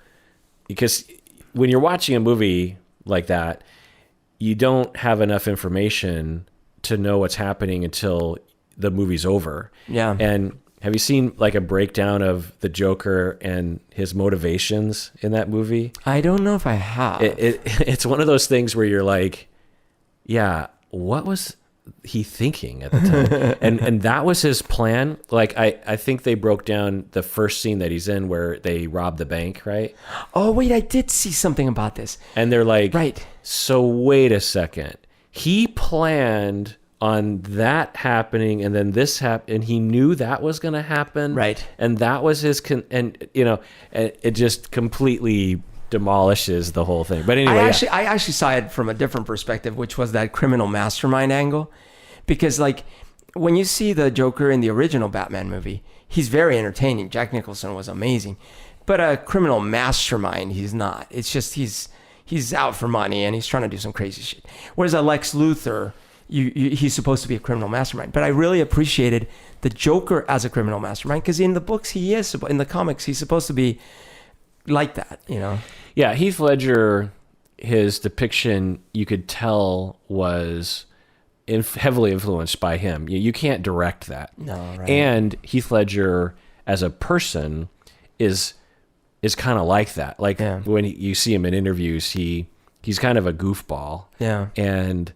because when you're watching a movie like that, you don't have enough information to know what's happening until the movie's over. Yeah. And have you seen like a breakdown of the Joker and his motivations in that movie? I don't know if I have. It's one of those things where you're like, yeah, what was he thinking at the time? and that was his plan. Like I think they broke down the first scene that he's in where they rob the bank, right? Oh wait, I did see something about this. And they're like, right. So wait a second. He planned on that happening, and then this happened, and he knew that was going to happen, right? And that was his, and it just completely demolishes the whole thing. But anyway, I actually saw it from a different perspective, which was that criminal mastermind angle, because like when you see the Joker in the original Batman movie, he's very entertaining. Jack Nicholson was amazing, but a criminal mastermind, he's not. It's just he's out for money and he's trying to do some crazy shit. Whereas a Lex Luthor, he's supposed to be a criminal mastermind. But I really appreciated the Joker as a criminal mastermind because in the books in the comics he's supposed to be like that, Yeah, Heath Ledger, his depiction, you could tell was heavily influenced by him. You can't direct that. No, right. And Heath Ledger as a person is kind of like that. Like when you see him in interviews, he's kind of a goofball. Yeah. And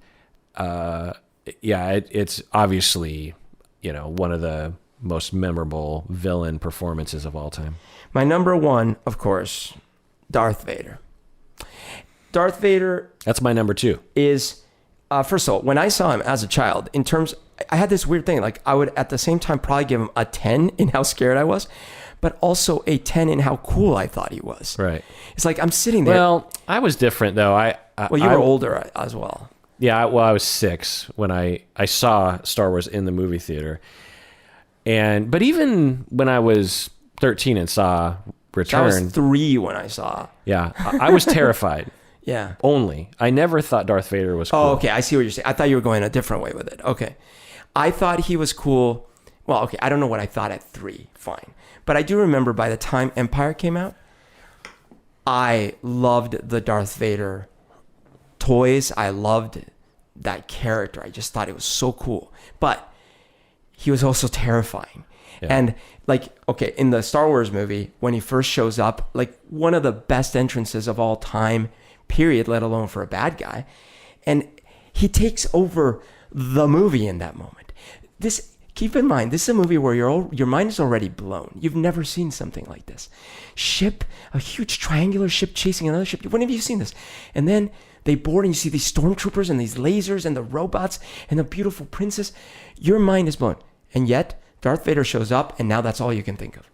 it's obviously, one of the most memorable villain performances of all time. My number 1, of course, Darth Vader. Darth Vader. That's my number 2. Is, first of all, when I saw him as a child, I had this weird thing. Like I would at the same time probably give him a 10 in how scared I was, but also a 10 in how cool I thought he was. Right. It's like I'm sitting there. Well, I was different though. You were older as well. Yeah, I was 6 when I saw Star Wars in the movie theater. But even when I was 13 and saw Return. I was 3 when I saw. Yeah, I was terrified. Yeah. Only. I never thought Darth Vader was cool. Oh, okay. I see what you're saying. I thought you were going a different way with it. Okay. I thought he was cool. Well, okay. I don't know what I thought at 3. Fine. But I do remember by the time Empire came out, I loved the Darth Vader toys. I loved that character. I just thought it was so cool. But he was also terrifying. Yeah. And like, okay, in the Star Wars movie, when he first shows up, like one of the best entrances of all time, period, let alone for a bad guy. And he takes over the movie in that moment. Keep in mind, this is a movie where your mind is already blown. You've never seen something like this. A huge triangular ship chasing another ship. When have you seen this? And then they board and you see these stormtroopers and these lasers and the robots and the beautiful princess. Your mind is blown. And yet, Darth Vader shows up and now that's all you can think of.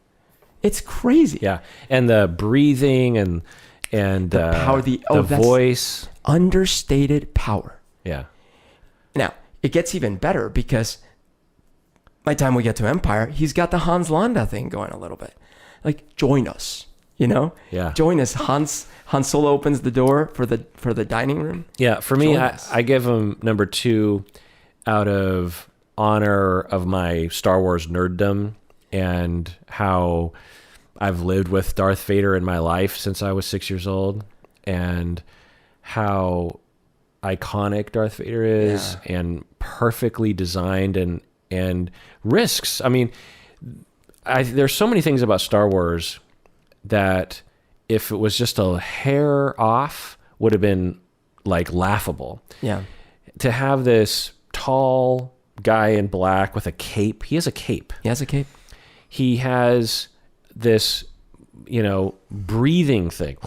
It's crazy. Yeah. And the breathing and the power, the voice. Understated power. Yeah. Now, it gets even better because by the time we get to Empire, he's got the Hans Landa thing going a little bit. Like, join us, you know? Yeah. Join us. Han Solo opens the door for the dining room. Yeah, for me, I give him number 2 out of honor of my Star Wars nerddom and how I've lived with Darth Vader in my life since I was 6 years old, and how iconic Darth Vader is, and perfectly designed and risks. I mean, there's so many things about Star Wars that if it was just a hair off would have been like laughable. Yeah. To have this tall guy in black with a cape. He has a cape. He has a cape. He has this, breathing thing.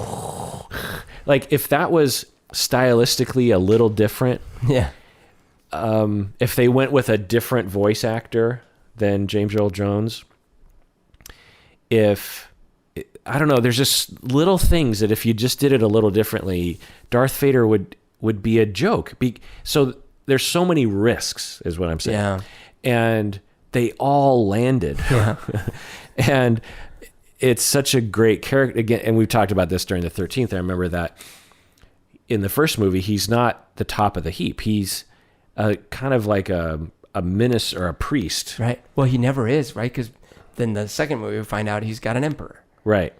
Like if that was stylistically a little different. Yeah. If they went with a different voice actor than James Earl Jones, I don't know, there's just little things that if you just did it a little differently, Darth Vader would be a joke. So there's so many risks, is what I'm saying. Yeah. And they all landed. Yeah. And it's such a great character. Again, and we've talked about this during the 13th. I remember that in the first movie, he's not the top of the heap. He's kind of like a minister or a priest. Right. Well, he never is, right? Because then the second movie, we find out he's got an emperor. Right.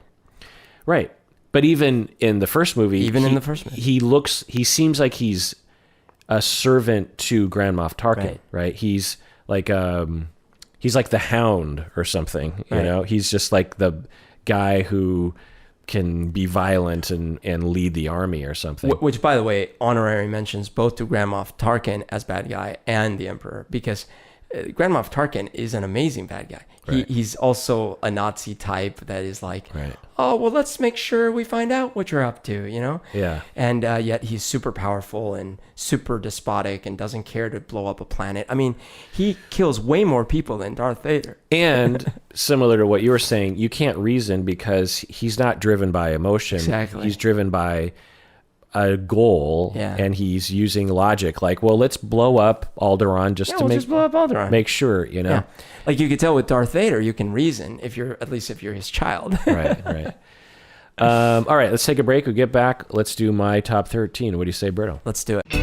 Right. But even in the first movie, he seems like he's a servant to Grand Moff Tarkin, right? He's like the Hound or something, you know? He's just like the guy who can be violent and lead the army or something. Which, by the way, honorary mentions both to Grand Moff Tarkin as bad guy and the Emperor, because Grand Moff Tarkin is an amazing bad guy. Right. He's also a Nazi type that is like, oh, well, let's make sure we find out what you're up to, you know? Yeah. And yet he's super powerful and super despotic and doesn't care to blow up a planet. I mean, he kills way more people than Darth Vader. And similar to what you were saying, you can't reason because he's not driven by emotion. Exactly. He's driven by a goal, and he's using logic. Like, well, let's blow up Alderaan just blow up Alderaan. Make sure, you know. Yeah. Like you could tell with Darth Vader, you can reason if you're his child. Right. All right, let's take a break. We get back. Let's do my top 13. What do you say, Berto? Let's do it.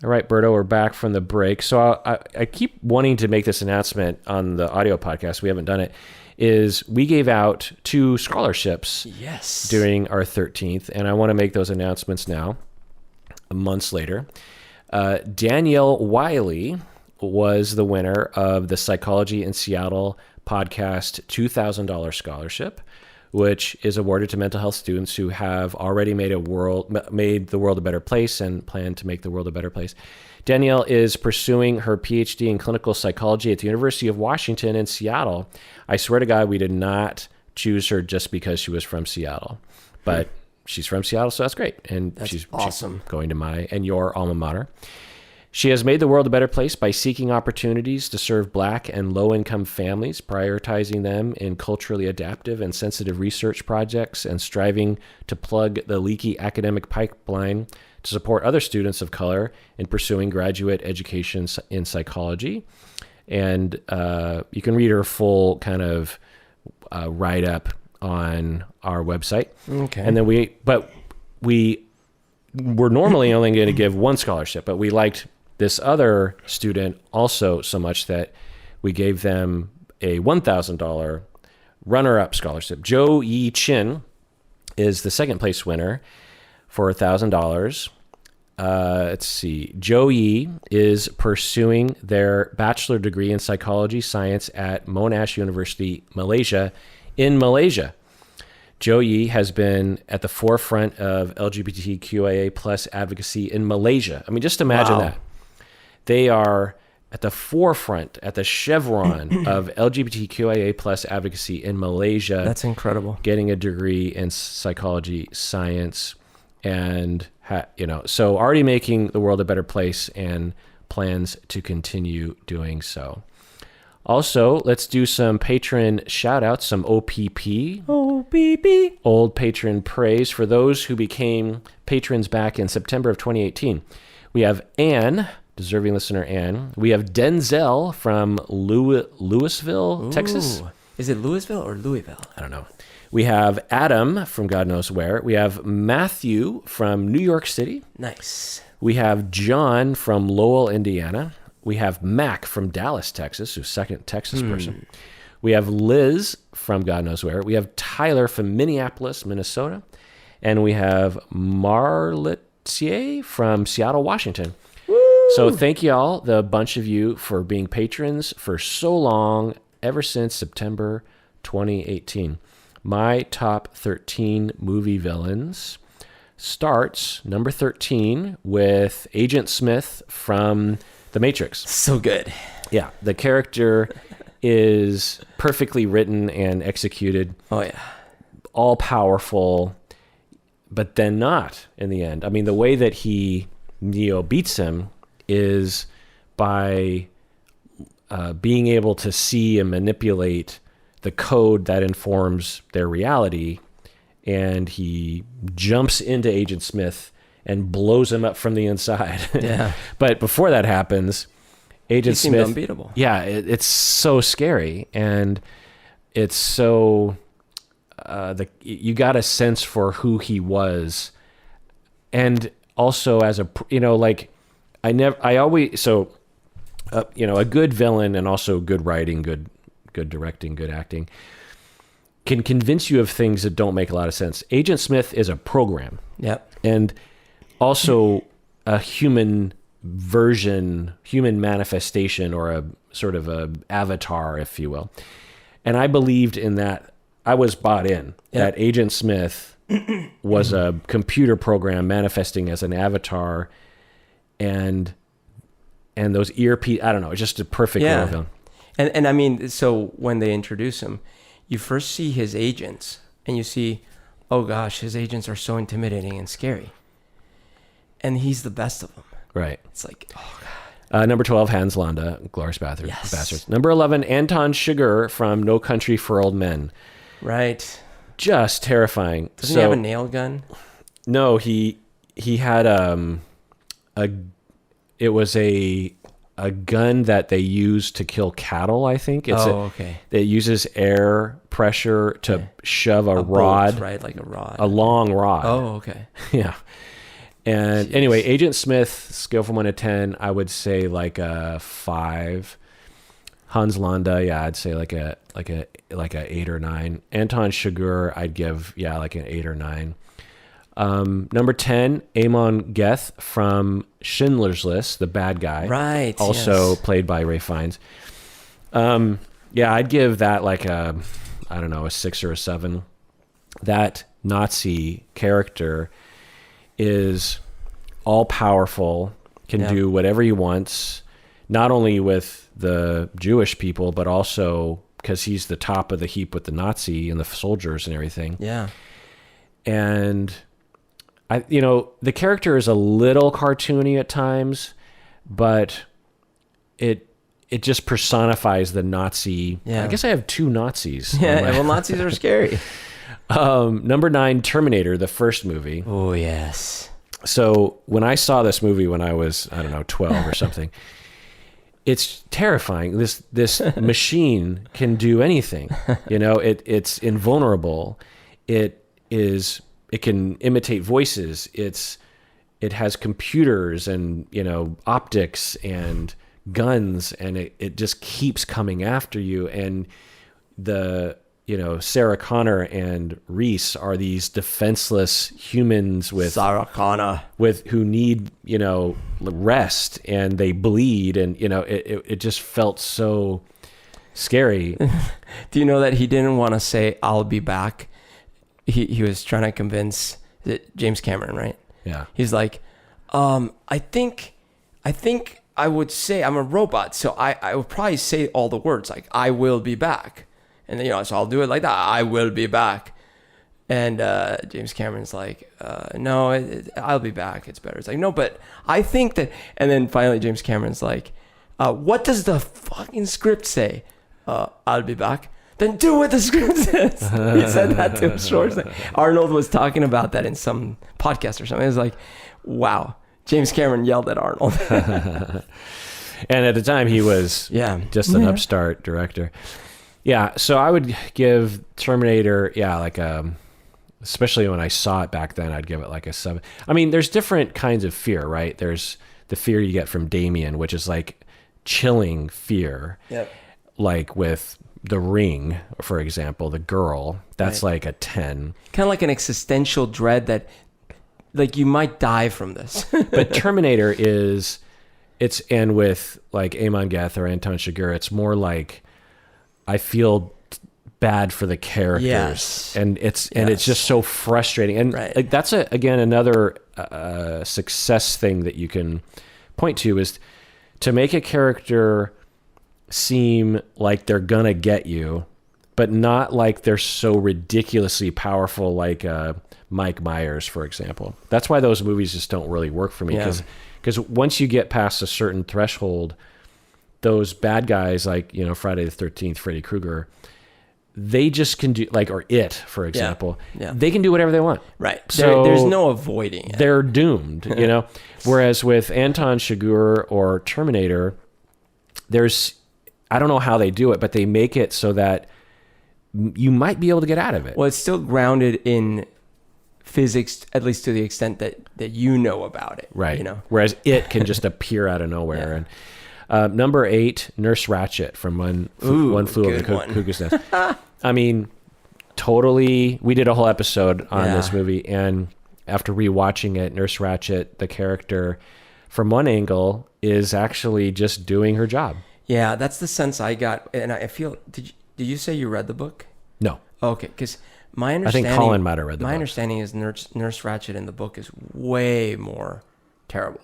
All right, Berto, we're back from the break. So I keep wanting to make this announcement on the audio podcast. We haven't done it. Is we gave out 2 scholarships during our 13th, and I want to make those announcements now, months later. Danielle Wiley was the winner of the Psychology in Seattle podcast $2,000 scholarship, which is awarded to mental health students who have already made the world a better place and plan to make the world a better place. Danielle is pursuing her PhD in clinical psychology at the University of Washington in Seattle. I swear to God, we did not choose her just because she was from Seattle, but she's from Seattle, so that's great. And she's awesome. She's going to my and your alma mater. She has made the world a better place by seeking opportunities to serve Black and low-income families, prioritizing them in culturally adaptive and sensitive research projects, and striving to plug the leaky academic pipeline to support other students of color in pursuing graduate education in psychology. And you can read her full kind of write-up on our website. Okay. And then we were normally only going to give one scholarship, but we liked this other student also so much that we gave them a $1,000 runner-up scholarship. Joe Yi Chin is the second place winner for $1,000. Let's see. Joe Yi is pursuing their bachelor degree in psychology science at Monash University, Malaysia, in Malaysia. Joe Yi has been at the forefront of LGBTQIA plus advocacy in Malaysia. I mean, just imagine that. They are at the forefront, at the chevron of LGBTQIA plus advocacy in Malaysia. That's incredible. Getting a degree in psychology science, and so already making the world a better place, and plans to continue doing so. Also, let's do some patron shout-outs, some OPP. OPP. Old patron praise for those who became patrons back in September of 2018. We have Anne, deserving listener Anne. We have Denzel from Louisville, Texas. Is it Louisville or Louisville? I don't know. We have Adam from God knows where. We have Matthew from New York City. Nice. We have John from Lowell, Indiana. We have Mac from Dallas, Texas, who's second Texas person. We have Liz from God knows where. We have Tyler from Minneapolis, Minnesota. And we have Marletier from Seattle, Washington. Woo! So thank you all, the bunch of you, for being patrons for so long, ever since September 2018. My top 13 movie villains starts, number 13, with Agent Smith from The Matrix. So good. Yeah, the character is perfectly written and executed. Oh, yeah. All powerful, but then not in the end. I mean, the way that Neo beats him is by being able to see and manipulate the code that informs their reality. And he jumps into Agent Smith and blows him up from the inside. Yeah. But before that happens, Agent Smith, unbeatable. Yeah, it's so scary, and it's so you got a sense for who he was, and also as a a good villain, and also good writing, good directing, good acting can convince you of things that don't make a lot of sense. Agent Smith is a program. Yep. And also a human version, human manifestation, or a sort of a avatar, if you will. And I believed in that. I was bought in that Agent Smith was a computer program manifesting as an avatar, and those earpiece, I don't know, it's just a perfect villain. And I mean, so when they introduce him, you first see his agents, and you see, oh gosh, his agents are so intimidating and scary. And he's the best of them. Right. It's like, oh God. Number 12, Hans Landa, Glorious Bastards. Yes. Bastards. Number 11, Anton Chigurh from No Country for Old Men. Right. Just terrifying. Doesn't he have a nail gun? No, he had it was a gun that they use to kill cattle, I think. Okay. It uses air pressure to shove a rod. Bolt, right, like a rod. A long rod. Oh, okay. Yeah. And anyway, Agent Smith, scale from 1 to 10, I would say like a 5. Hans Landa, yeah, I'd say like a 8 or 9. Anton Chigurh, I'd give like an 8 or 9. Number 10, Amon Geth from Schindler's List, the bad guy. Right. Also played by Ray Fiennes. I'd give that like a 6 or a 7. That Nazi character is all powerful, can do whatever he wants, not only with the Jewish people, but also because he's the top of the heap with the Nazi and the soldiers and everything. Yeah. And the character is a little cartoony at times, but it just personifies the Nazi. Yeah. I guess I have 2 Nazis. Yeah, well, Nazis are scary. Number 9, Terminator, the first movie. Oh, yes. So when I saw this movie when I was, 12 or something, it's terrifying. This machine can do anything. It's invulnerable. It can imitate voices. It has computers and optics and guns, and it just keeps coming after you. And Sarah Connor and Reese are these defenseless humans who need rest, and they bleed, and it just felt so scary. Do you know that he didn't want to say "I'll be back"? He was trying to convince James Cameron, right? Yeah. He's like, I think I would say I'm a robot, so I would probably say all the words like "I will be back." And then, so I'll do it like that. I will be back. And James Cameron's like, no, I'll be back. It's better. It's like, no, but I think that. And then finally, James Cameron's like, what does the fucking script say? I'll be back. Then do what the script says. He said that to Schwarzenegger. Arnold was talking about that in some podcast or something. It was like, wow. James Cameron yelled at Arnold. And at the time, he was just an upstart director. Yeah, so I would give Terminator, especially when I saw it back then, I'd give it like a 7. I mean, there's different kinds of fear, right? There's the fear you get from Damien, which is like chilling fear. Yep. Like with The Ring, for example, the girl, that's like a 10. Kind of like an existential dread that, like, you might die from this. But Terminator and with like Amon Geth or Anton Chigurh, it's more like, I feel bad for the characters, and it's just so frustrating. And like that's another success thing that you can point to is to make a character seem like they're gonna get you, but not like they're so ridiculously powerful, like Mike Myers, for example. That's why those movies just don't really work for me, because once you get past a certain threshold, those bad guys like, Friday the 13th, Freddy Krueger, they just can do, like, or It, for example, they can do whatever they want. Right. So there's no avoiding it. They're doomed, Whereas with Anton Chigurh or Terminator, I don't know how they do it, but they make it so that you might be able to get out of it. Well, it's still grounded in physics, at least to the extent that you know about it. Right. Whereas It can just appear out of nowhere. And number 8, Nurse Ratched from One Flew Over the Cuckoo's Nest. I mean, totally. We did a whole episode on this movie, and after rewatching it, Nurse Ratched, the character, from one angle, is actually just doing her job. Yeah, that's the sense I got, and I feel. Did you say you read the book? No. Okay, because my understanding. I think Colin might have read the book. My understanding is Nurse Ratched in the book is way more terrible.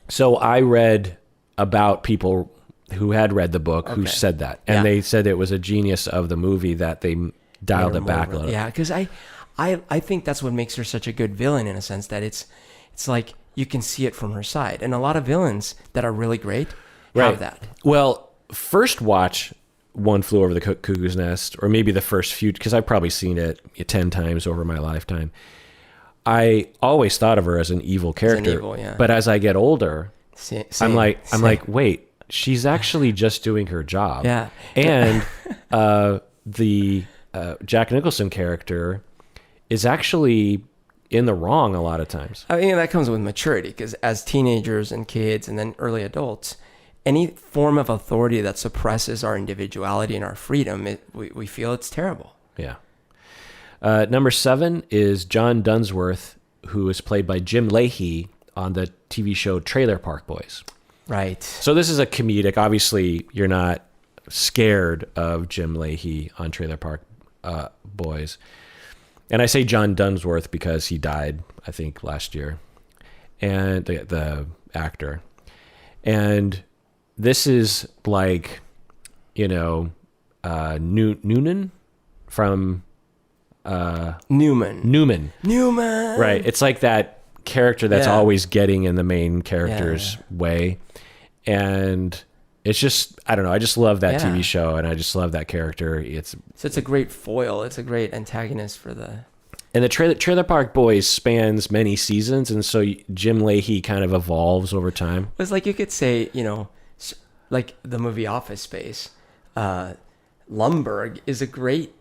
So I read about people who had read the book who said that, and they said it was a genius of the movie that they dialed it back a little. Yeah, because I think that's what makes her such a good villain, in a sense that it's like you can see it from her side, and a lot of villains that are really great have that. Well, first watch One Flew Over the Cuckoo's Nest, or maybe the first few, because I've probably seen it 10 times over my lifetime. I always thought of her as an evil character, but as I get older, I'm like, wait, she's actually just doing her job. Yeah. And the Jack Nicholson character is actually in the wrong a lot of times. I mean, that comes with maturity, because as teenagers and kids and then early adults, any form of authority that suppresses our individuality and our freedom, we feel it's terrible. Yeah. Number 7 is John Dunsworth, who is played by Jim Leahy on the TV show Trailer Park Boys. Right. So this is a comedic. Obviously, you're not scared of Jim Leahy on Trailer Park Boys. And I say John Dunsworth because he died, I think, last year. And the actor. And this is like, Noonan from... Newman. Right. It's like that character that's always getting in the main character's way. And it's just, I don't know. I just love that TV show, and I just love that character. So it's a great foil. It's a great antagonist for the... And the Trailer Park Boys spans many seasons, and so Jim Leahy kind of evolves over time. It's like you could say, like the movie Office Space, Lumbergh is a great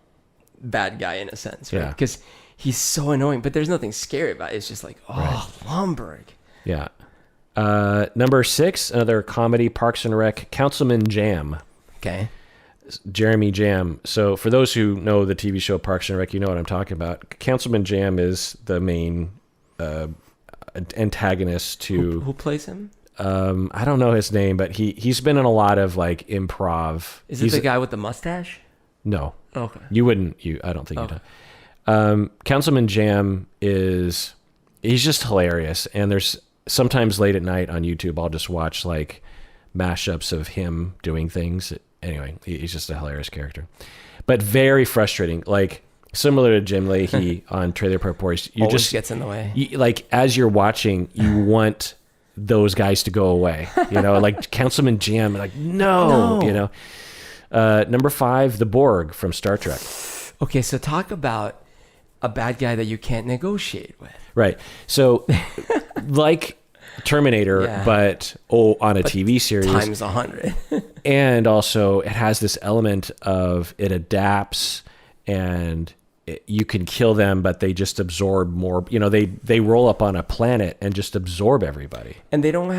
bad guy in a sense, right? Because he's so annoying, but there's nothing scary about it. It's just like, Lumbergh. Yeah. Number 6, another comedy, Parks and Rec, Councilman Jam. Okay. Jeremy Jam. So for those who know the TV show Parks and Rec, you know what I'm talking about. Councilman Jam is the main antagonist to... Who plays him? I don't know his name, but he's been in a lot of like improv. Is it the guy with the mustache? No. Okay. I don't think you do. Councilman Jam he's just hilarious. And there's sometimes late at night on YouTube, I'll just watch like mashups of him doing things. Anyway, he's just a hilarious character, but very frustrating. Like similar to Jim Leahy on Trailer Park Boys, Always just gets in the way. Like as you're watching, you want those guys to go away, like Councilman Jam, like no. Number 5, the Borg from Star Trek. Okay, so talk about a bad guy that you can't negotiate with. Right. So like Terminator, but on a TV series times 100. And also it has this element of it adapts, and you can kill them, but they just absorb more. They roll up on a planet and just absorb everybody. And they don't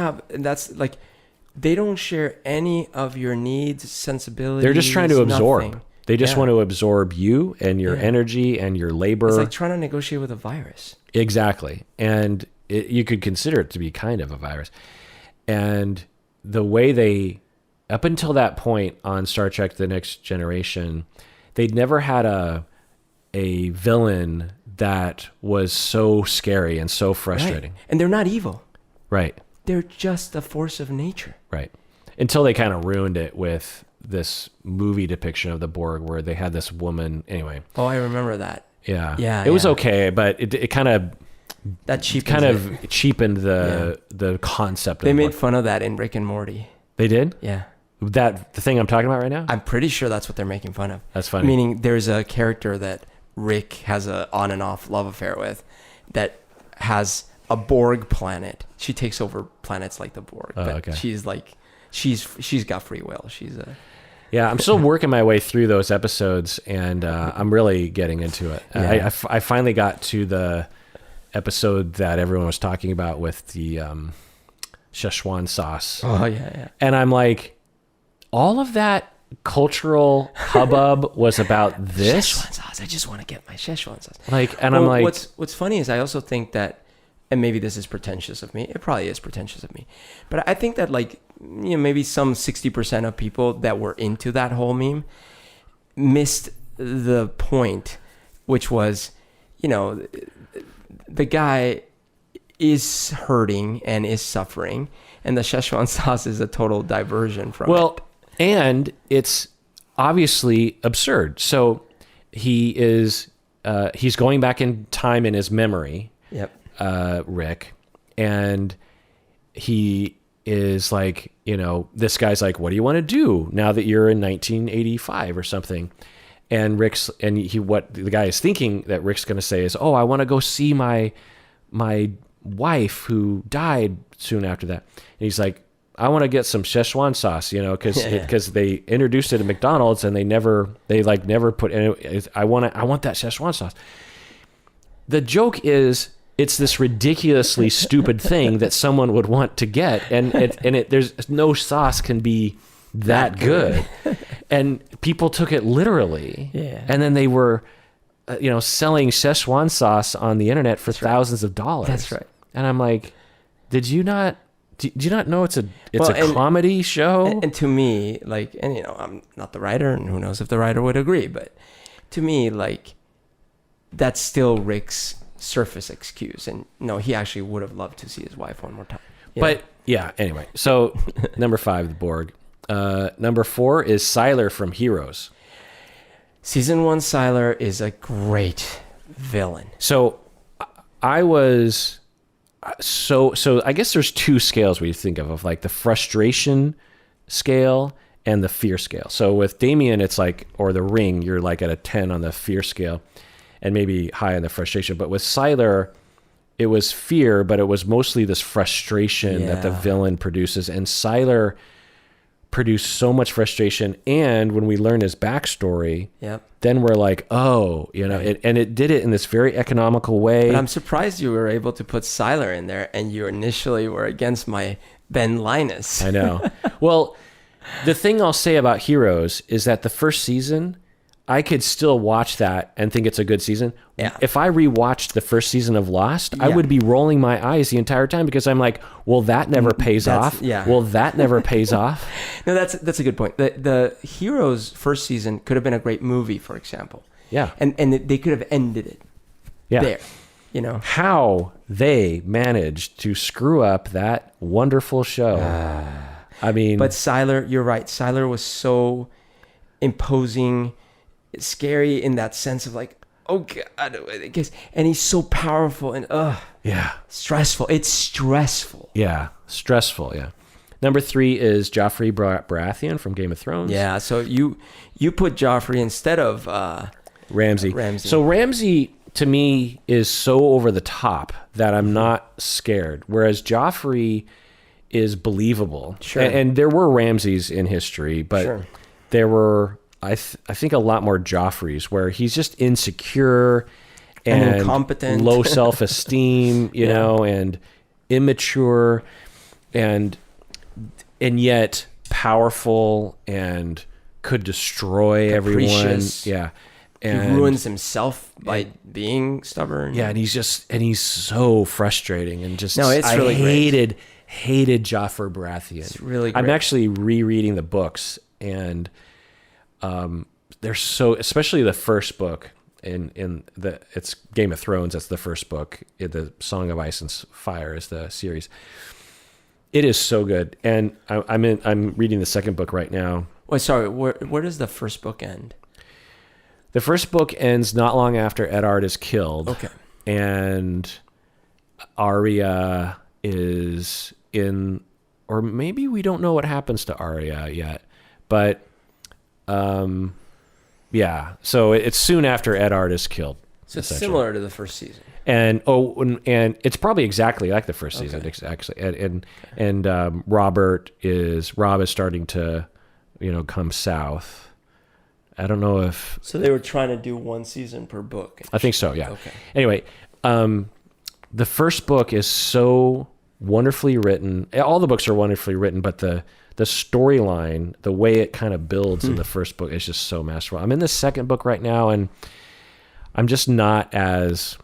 share any of your needs, sensibilities. They're just trying to absorb. Nothing. They just want to absorb you and your energy and your labor. It's like trying to negotiate with a virus. Exactly. And you could consider it to be kind of a virus. And the way up until that point on Star Trek The Next Generation, they'd never had a villain that was so scary and so frustrating. Right. And they're not evil. Right. They're just a force of nature. Right. Until they kind of ruined it with this movie depiction of the Borg where they had this woman. Anyway. Oh, I remember that. Yeah. Yeah. It was okay, but it kind of... That cheapened the concept. They made fun of that in Rick and Morty. They did? Yeah. The thing I'm talking about right now? I'm pretty sure that's what they're making fun of. That's funny. Meaning there's a character that Rick has a on and off love affair with that has a Borg planet. She takes over planets like the Borg. But she's like, she's got free will. Yeah, I'm still working my way through those episodes, and I'm really getting into it. Yeah. I finally got to the episode that everyone was talking about with the Szechuan sauce. Oh, yeah. And I'm like, all of that cultural hubbub was about this? Szechuan sauce. I just want to get my Szechuan sauce. I'm like... What's funny is I also think that, and maybe this is pretentious of me, it probably is pretentious of me, but I think that maybe some 60% of people that were into that whole meme missed the point, which was, the guy is hurting and is suffering, and the Szechuan sauce is a total diversion from it. And it's obviously absurd. So he's going back in time in his memory, Rick, and he is like, this guy's like, what do you want to do now that you're in 1985 or something? And what the guy is thinking that Rick's going to say is, I want to go see my wife who died soon after that. And he's like, I want to get some Szechuan sauce, because they introduced it at McDonald's and they never put in. I want that Szechuan sauce. The joke is, it's this ridiculously stupid thing that someone would want to get, and there's no sauce can be that good. And people took it literally. Yeah. And then they were, selling Szechuan sauce on the internet for thousands of dollars. That's right. And I'm like, did you not know it's a comedy show? And to me, I'm not the writer, and who knows if the writer would agree, but to me, that's still Rick's surface excuse. And no, he actually would have loved to see his wife one more time. Yeah, anyway. So number 5, the Borg. Number 4 is Sylar from Heroes. Season 1 Sylar is a great villain. So I was so I guess there's 2 scales we think of the frustration scale and the fear scale. So with Damien, it's or the Ring, you're at a 10 on the fear scale and maybe high on the frustration. But with Sylar, it was fear, but it was mostly this frustration that the villain produces. And Sylar produced so much frustration. And when we learn his backstory, then we're like, oh, it did it in this very economical way. But I'm surprised you were able to put Sylar in there, and you initially were against my Ben Linus. I know. Well, the thing I'll say about Heroes is that the first season, I could still watch that and think it's a good season. Yeah. If I rewatched the first season of Lost, I would be rolling my eyes the entire time because I'm like, well, that never pays off. Yeah. Well, that never pays off. No, that's a good point. The Heroes first season could have been a great movie, for example. Yeah. And they could have ended it there. How they managed to screw up that wonderful show. I mean, but Sylar, you're right. Sylar was so imposing, scary in that sense of like, oh God, and he's so powerful and stressful. It's stressful. Yeah, stressful. Yeah. Number 3 is Joffrey Baratheon from Game of Thrones. Yeah. So you put Joffrey instead of Ramsay. So Ramsay to me is so over the top that I'm not scared, whereas Joffrey is believable. Sure. And there were Ramsays in history, but there were, I think, a lot more Joffreys where he's just insecure and incompetent, low self-esteem, you know, and immature, and yet powerful and could destroy capricious. everyone. Yeah. And he ruins himself by being stubborn. Yeah, and he's so frustrating and just it's really hated Joffrey Baratheon. It's really great. I'm actually rereading the books, and they're so, especially the first book it's Game of Thrones. That's the first book. The Song of Ice and Fire is the series. It is so good, and I'm reading the second book right now. Wait, sorry. Where does the first book end? The first book ends not long after Eddard is killed. Okay. And Arya is in, or maybe we don't know what happens to Arya yet, but so it's soon after Eddard is killed. So it's similar to the first season. And it's probably exactly like the first season, actually. And Rob is starting to, come south. I don't know if... So they were trying to do one season per book. I think so, yeah. Okay. Anyway, the first book is so wonderfully written. All the books are wonderfully written, but the storyline, the way it kind of builds in the first book is just so masterful. I'm in the second book right now, and I'm just not as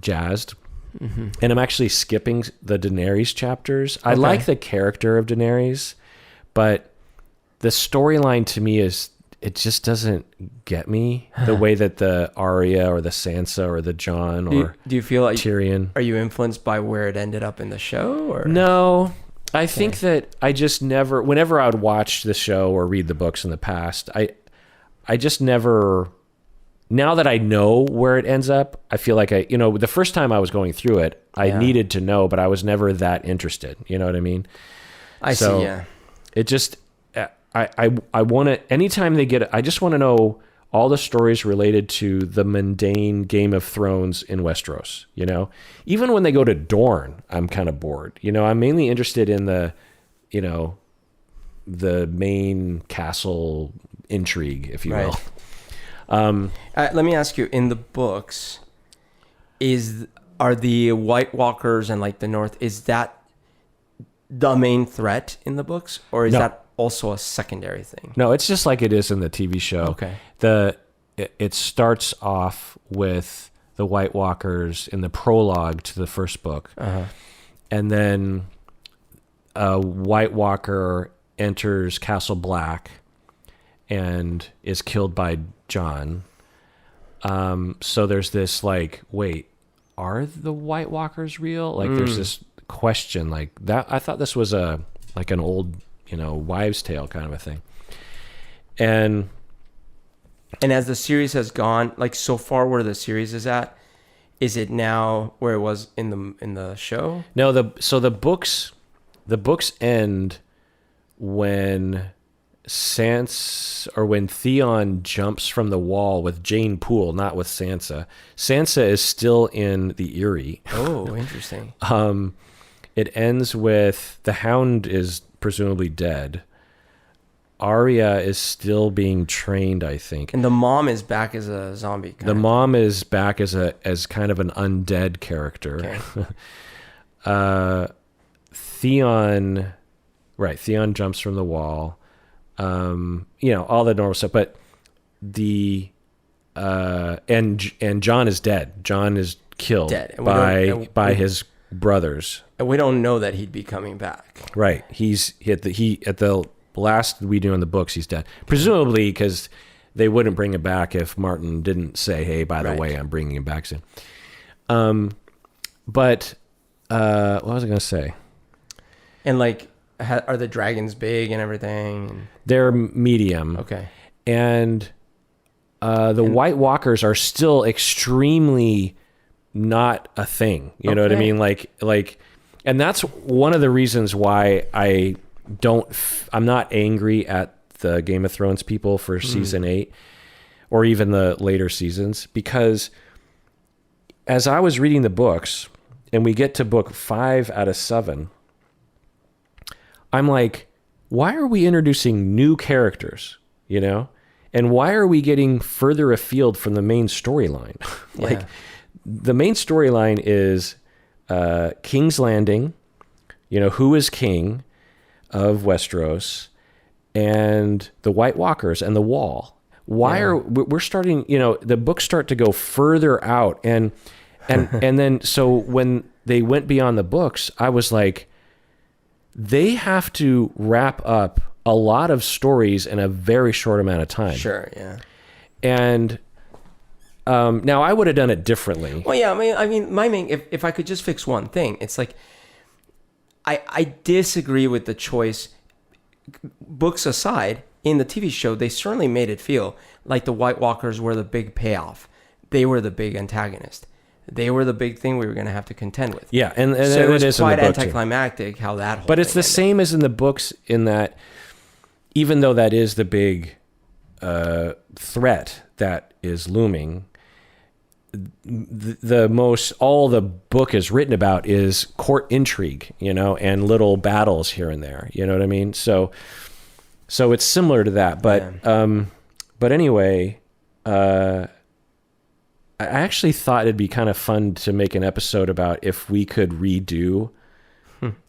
jazzed. Mm-hmm. And I'm actually skipping the Daenerys chapters. I like the character of Daenerys, but the storyline to me it just doesn't get me the way that the Arya or the Sansa or the Jon do you feel like Tyrion. Are you influenced by where it ended up in the show? Or no, I think that I just never. Whenever I would watch the show or read the books in the past, I just never. Now that I know where it ends up, I feel like the first time I was going through it, I needed to know, but I was never that interested. You know what I mean? I see. Yeah. It just. I want to, anytime they get, I just want to know all the stories related to the mundane Game of Thrones in Westeros, Even when they go to Dorne, I'm kind of bored. I'm mainly interested in the main castle intrigue, if you will. Let me ask you, in the books, are the White Walkers and like the North, is that the main threat in the books, or is that also a secondary thing? No, it's just like it is in the TV show. Okay. It starts off with the White Walkers in the prologue to the first book. And then a White Walker enters Castle Black and is killed by Jon. So there's this like, wait, are the White Walkers real? Like there's this question like that. I thought this was an old, wives' tale kind of a thing. And as the series has gone, like so far where the series is at, is it now where it was in the show? No, the books end when when Theon jumps from the wall with Jane Poole, not with Sansa. Sansa is still in the Eyrie. Oh, interesting. It ends with the Hound is presumably dead. Arya is still being trained, I think. And the mom is back as a zombie. The mom is back as kind of an undead character. Okay. Theon jumps from the wall. All the normal stuff, but and Jon is dead. Jon is killed by his brothers. And we don't know that he'd be coming back. Right. At the last we do in the books, he's dead. Presumably because they wouldn't bring him back if Martin didn't say, "Hey, by the way, I'm bringing him back soon." But what was I going to say? And like, are the dragons big and everything? They're medium. Okay. And the White Walkers are still extremely not a thing. You know what I mean? Like, and that's one of the reasons why I'm not angry at the Game of Thrones people for season 8 or even the later seasons, because as I was reading the books and we get to book 5 out of 7, I'm like, why are we introducing new characters, And why are we getting further afield from the main storyline? The main storyline is King's Landing, who is king of Westeros, and the White Walkers and the Wall. We're starting, the books start to go further out. And then, so when they went beyond the books, I was like, they have to wrap up a lot of stories in a very short amount of time. Sure, yeah. And now I would have done it differently. Well, yeah, I mean, my main, if I could just fix one thing, it's like, I disagree with the choice. Books aside, in the TV show, they certainly made it feel like the White Walkers were the big payoff. They were the big antagonist. They were the big thing we were going to have to contend with. Yeah, and so it was quite in the book anticlimactic how that whole But it's the ended. same as in the books in that, even though that is the big threat that is looming, all the book is written about is court intrigue, and little battles here and there. You know what I mean? So it's similar to that. But anyway, I actually thought it'd be kind of fun to make an episode about if we could redo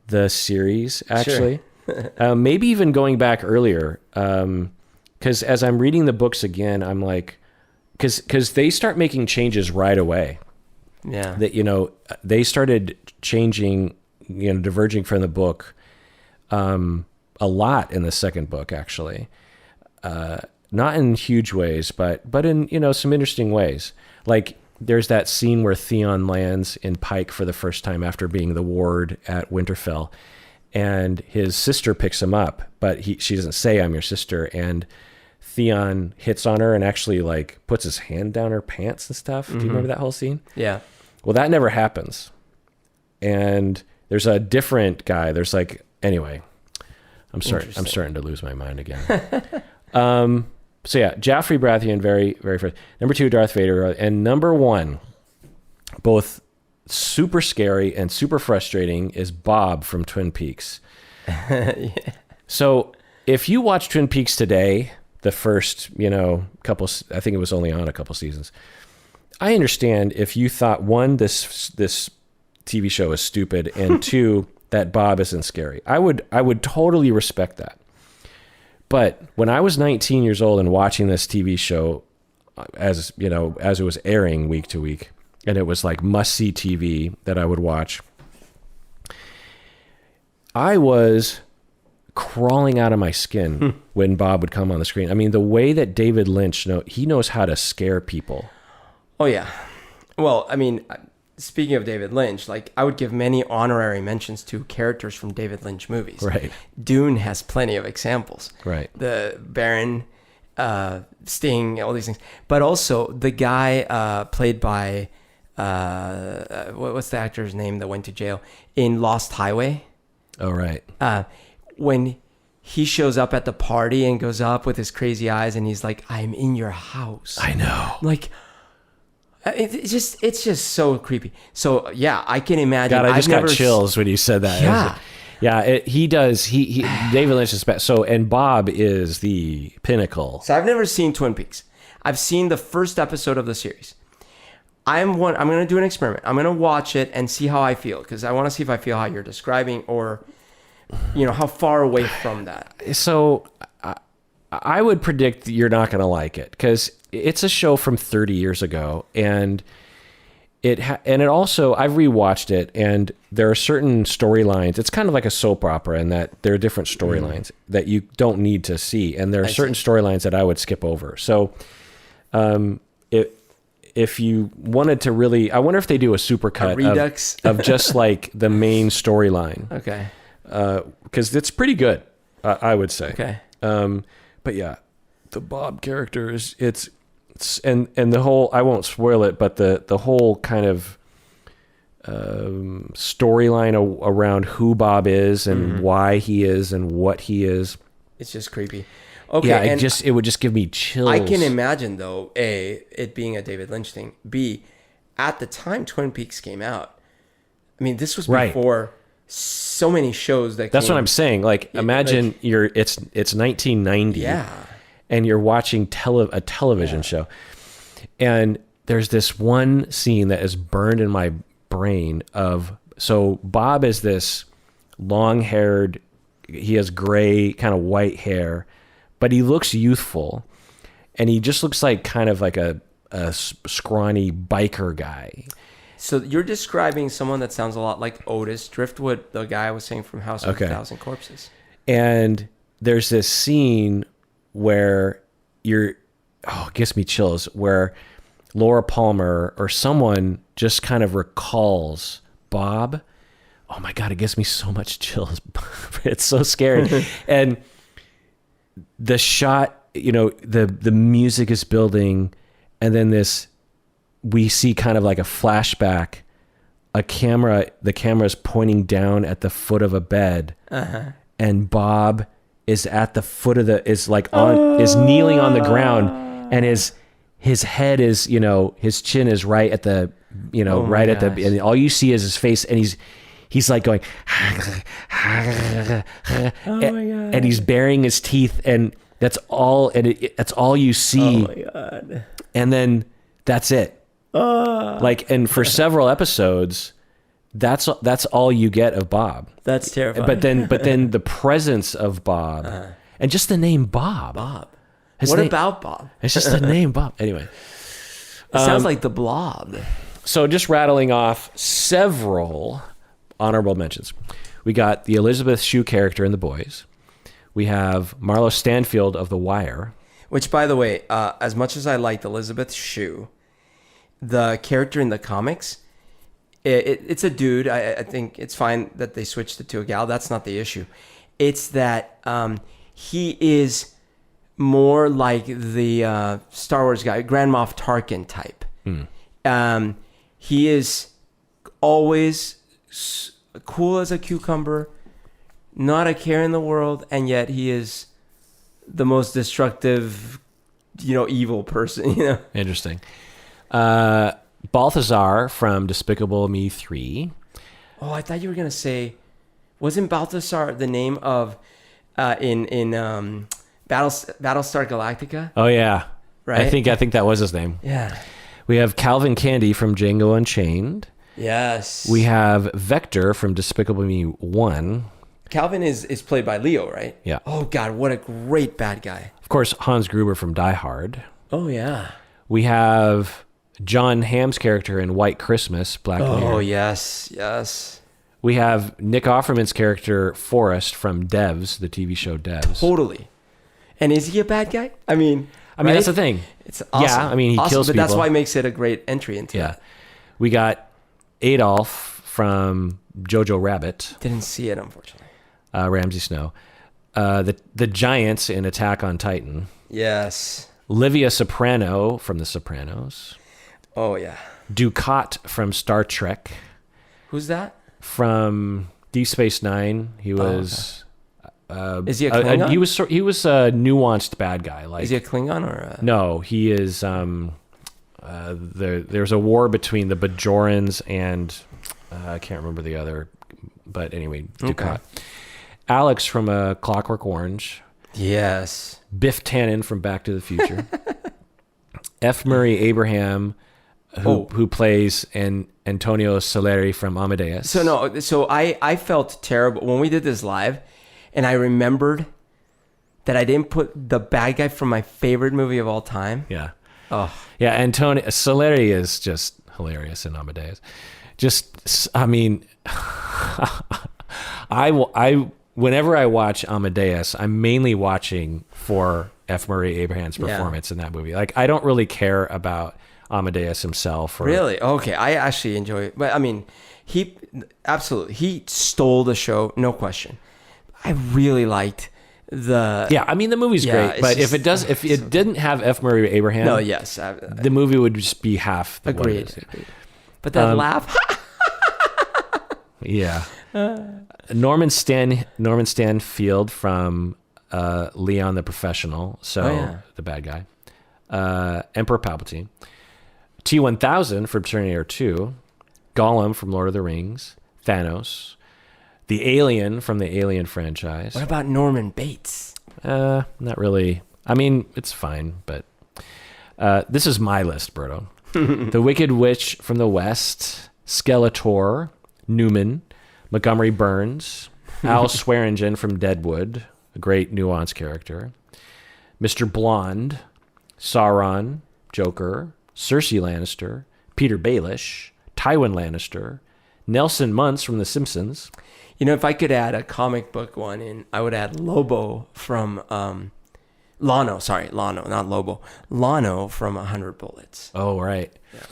the series, actually. Sure. Maybe even going back earlier. Because as I'm reading the books again, I'm like, because they start making changes right away. Yeah. That, they started changing, diverging from the book a lot in the second book, actually. Not in huge ways, but in, some interesting ways. Like, there's that scene where Theon lands in Pike for the first time after being the ward at Winterfell, and his sister picks him up, but she doesn't say, "I'm your sister," and Theon hits on her and actually like puts his hand down her pants and stuff. Do you remember that whole scene? Yeah. Well, that never happens. And there's a different guy. There's like, anyway, I'm starting to lose my mind again. So yeah, Joffrey Baratheon, very, very first. Number 2, Darth Vader. And number 1, both super scary and super frustrating, is Bob from Twin Peaks. Yeah. So if you watch Twin Peaks today, the first, couple, I think it was only on a couple seasons. I understand if you thought, 1, this TV show is stupid, and 2, that Bob isn't scary. I would totally respect that. But when I was 19 years old and watching this TV show, as it was airing week to week, and it was like must-see TV that I would watch, I was crawling out of my skin when Bob would come on the screen. I mean, the way that David Lynch he knows how to scare people. Oh yeah. Well, I mean, speaking of David Lynch, like, I would give many honorary mentions to characters from David Lynch movies. Right. Dune has plenty of examples. Right. The Baron, Sting, all these things. But also the guy played by what's the actor's name that went to jail in Lost Highway? Oh, right. When he shows up at the party and goes up with his crazy eyes and he's like, "I'm in your house." I know. Like, it's just so creepy. So yeah, I can imagine. God, I just got chills when you said that. Yeah. Yeah, he does. He David Lynch is best. So, and Bob is the pinnacle. So I've never seen Twin Peaks. I've seen the first episode of the series. I'm going to do an experiment. I'm going to watch it and see how I feel, because I want to see if I feel how you're describing, or how far away from that. So I would predict that you're not going to like it, because it's a show from 30 years ago, and it also, I've rewatched it, and there are certain storylines. It's kind of like a soap opera in that there are different storylines that you don't need to see, and there are certain storylines that I would skip over. So, if you wanted to really, I wonder if they do a supercut of just like the main storyline. Okay. Because it's pretty good, I would say. Okay. But yeah, the Bob character is it's and the whole, I won't spoil it, but the whole kind of storyline around who Bob is and why he is and what he is. It's just creepy. Okay, yeah, it would just give me chills. I can imagine, though, A, it being a David Lynch thing. B, at the time Twin Peaks came out, I mean, this was before so many shows that That's what I'm saying. Like, imagine it's 1990. Yeah. And you're watching a television show. And there's this one scene that is burned in my brain so Bob is this long-haired, he has gray, kind of white hair, but he looks youthful, and he just looks like kind of like a scrawny biker guy. So you're describing someone that sounds a lot like Otis Driftwood, the guy I was saying from House of a Thousand Corpses. And there's this scene where it gives me chills, where Laura Palmer or someone just kind of recalls Bob. Oh my God, it gives me so much chills. It's so scary. And the shot, the music is building, and then we see kind of like a flashback, the camera's pointing down at the foot of a bed, and Bob is at the foot of is kneeling on the ground, and his head is, his chin is right at the, and all you see is his face, and he's like going, my God. And he's baring his teeth, and that's all, that's all you see. Oh my God. And then that's it. And for several episodes, that's all you get of Bob. That's terrifying. But then the presence of Bob, and just the name Bob. What about Bob? It's just the name Bob. Anyway, it sounds like the Blob. So just rattling off several honorable mentions. We got the Elizabeth Shue character in The Boys. We have Marlo Stanfield of The Wire. Which, by the way, as much as I liked Elizabeth Shue, the character in the comics, it's a dude. I think it's fine that they switched it to a gal. That's not the issue. It's that he is more like the Star Wars guy, Grand Moff Tarkin type. He is always cool as a cucumber, not a care in the world, and yet he is the most destructive, evil person. Interesting. Balthazar from Despicable Me 3. Oh, I thought you were gonna say, wasn't Balthazar the name of in Battlestar Galactica? Oh yeah, right. I think that was his name. Yeah. We have Calvin Candy from Django Unchained. Yes. We have Vector from Despicable Me 1. Calvin is played by Leo, right? Yeah. Oh God, what a great bad guy. Of course, Hans Gruber from Die Hard. Oh yeah. We have John Hamm's character in White Christmas, Black Mirror. Oh yes, yes. We have Nick Offerman's character Forrest from Devs, the TV show Devs. Totally. And is he a bad guy? I mean, right? That's the thing. It's awesome. Yeah, I mean, he kills but people. That's why it makes it a great entry into that. We got Adolf from Jojo Rabbit. Didn't see it, unfortunately. Ramsay Snow. The Giants in Attack on Titan. Yes. Livia Soprano from The Sopranos. Oh, yeah. Ducat from Star Trek. Who's that? From Deep Space Nine. He was... is he a Klingon? He was a nuanced bad guy. Like, is he a Klingon or? No, he is. There's a war between the Bajorans and I can't remember the other But anyway, Ducat. Alex from Clockwork Orange. Yes. Biff Tannen from Back to the Future. F. Murray Abraham, who plays Antonio Salieri from Amadeus. So I felt terrible when we did this live, and I remembered that I didn't put the bad guy from my favorite movie of all time. Yeah. Oh. Yeah, Antonio Salieri is just hilarious in Amadeus. Whenever I watch Amadeus, I'm mainly watching for F. Murray Abraham's performance in that movie. Like, I don't really care about Amadeus himself. Really? Okay, I actually enjoy it. But I mean, he stole the show, no question. I really liked the... Yeah, I mean, the movie's great, but if it didn't have F. Murray Abraham, the movie would just be half the what it is. Agreed. But that laugh... Yeah. Norman Stanfield from Leon the Professional, the bad guy. Emperor Palpatine. T-1000 from Terminator 2. Gollum from Lord of the Rings. Thanos. The Alien from the Alien franchise. What about Norman Bates? Not really. I mean, it's fine, but this is my list, Berto. The Wicked Witch from the West. Skeletor. Newman. Montgomery Burns. Al Swearingen from Deadwood, a great nuanced character. Mr. Blonde. Sauron. Joker. Cersei Lannister. Peter Baelish. Tywin Lannister. Nelson Muntz from The Simpsons. You know, if I could add a comic book one in, I would add Lobo from Lano, not Lobo. Lano from 100 Bullets. Oh, right. Yeah.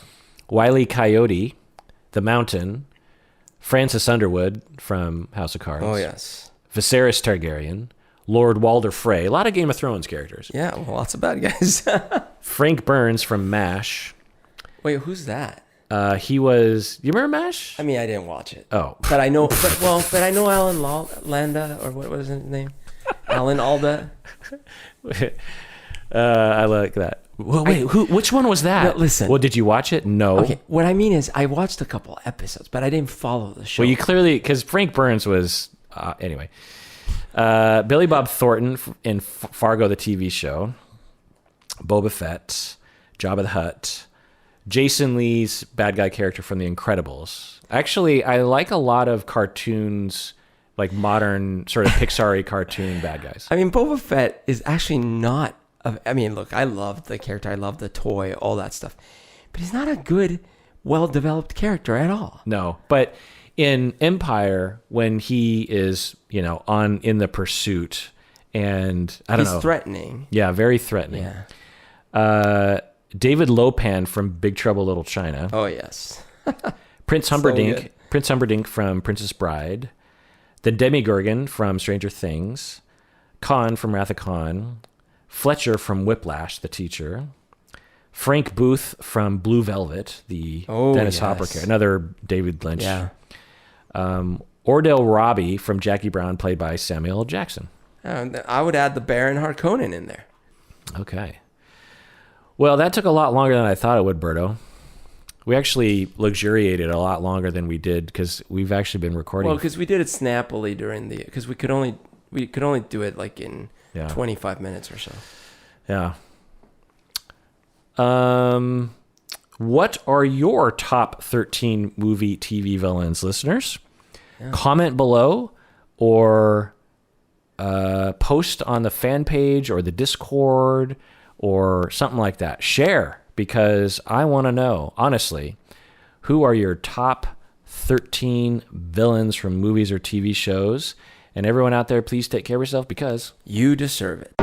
Wile E. Coyote, The Mountain, Francis Underwood from House of Cards. Oh, yes. Viserys Targaryen, Lord Walder Frey. A lot of Game of Thrones characters. Yeah, well, lots of bad guys. Frank Burns from MASH. Wait, who's that? He was... You remember MASH? I mean, I didn't watch it. Oh. But I know... But I know Alan Landa, or what was his name? Alan Alda. I like that. Well, wait, which one was that? No, listen. Well, did you watch it? No. Okay, what I mean is I watched a couple episodes, but I didn't follow the show. Well, you clearly... Because Frank Burns was... anyway. Billy Bob Thornton in Fargo, the TV show. Boba Fett. Jabba the Hutt. Jason Lee's bad guy character from The Incredibles. Actually, I like a lot of cartoons, like modern sort of Pixar-y cartoon bad guys. I mean, Boba Fett is actually not... I mean, look, I love the character. I love the toy, all that stuff. But he's not a good, well-developed character at all. No, but in Empire, when he is, in the pursuit, and I don't know. He's threatening. Yeah, very threatening. Yeah. David Lopan from Big Trouble Little China. Oh, yes. Prince Humperdinck from Princess Bride. The Demigorgon from Stranger Things. Khan from Wrath of Khan. Fletcher from Whiplash, the teacher. Frank Booth from Blue Velvet, the Dennis Hopper character. Another David Lynch. Yeah. Ordell Robbie from Jackie Brown, played by Samuel L. Jackson. I would add the Baron Harkonnen in there. Okay. Well, that took a lot longer than I thought it would, Berto. We actually luxuriated a lot longer than we did because we've actually been recording. Well, because we did it snappily because we could only do it like in 25 minutes or so. Yeah. What are your top 13 movie TV villains, listeners? Yeah. Comment below or post on the fan page or the Discord or something like that. Share, because I want to know, honestly, who are your top 13 villains from movies or TV shows? And everyone out there, please take care of yourself because you deserve it.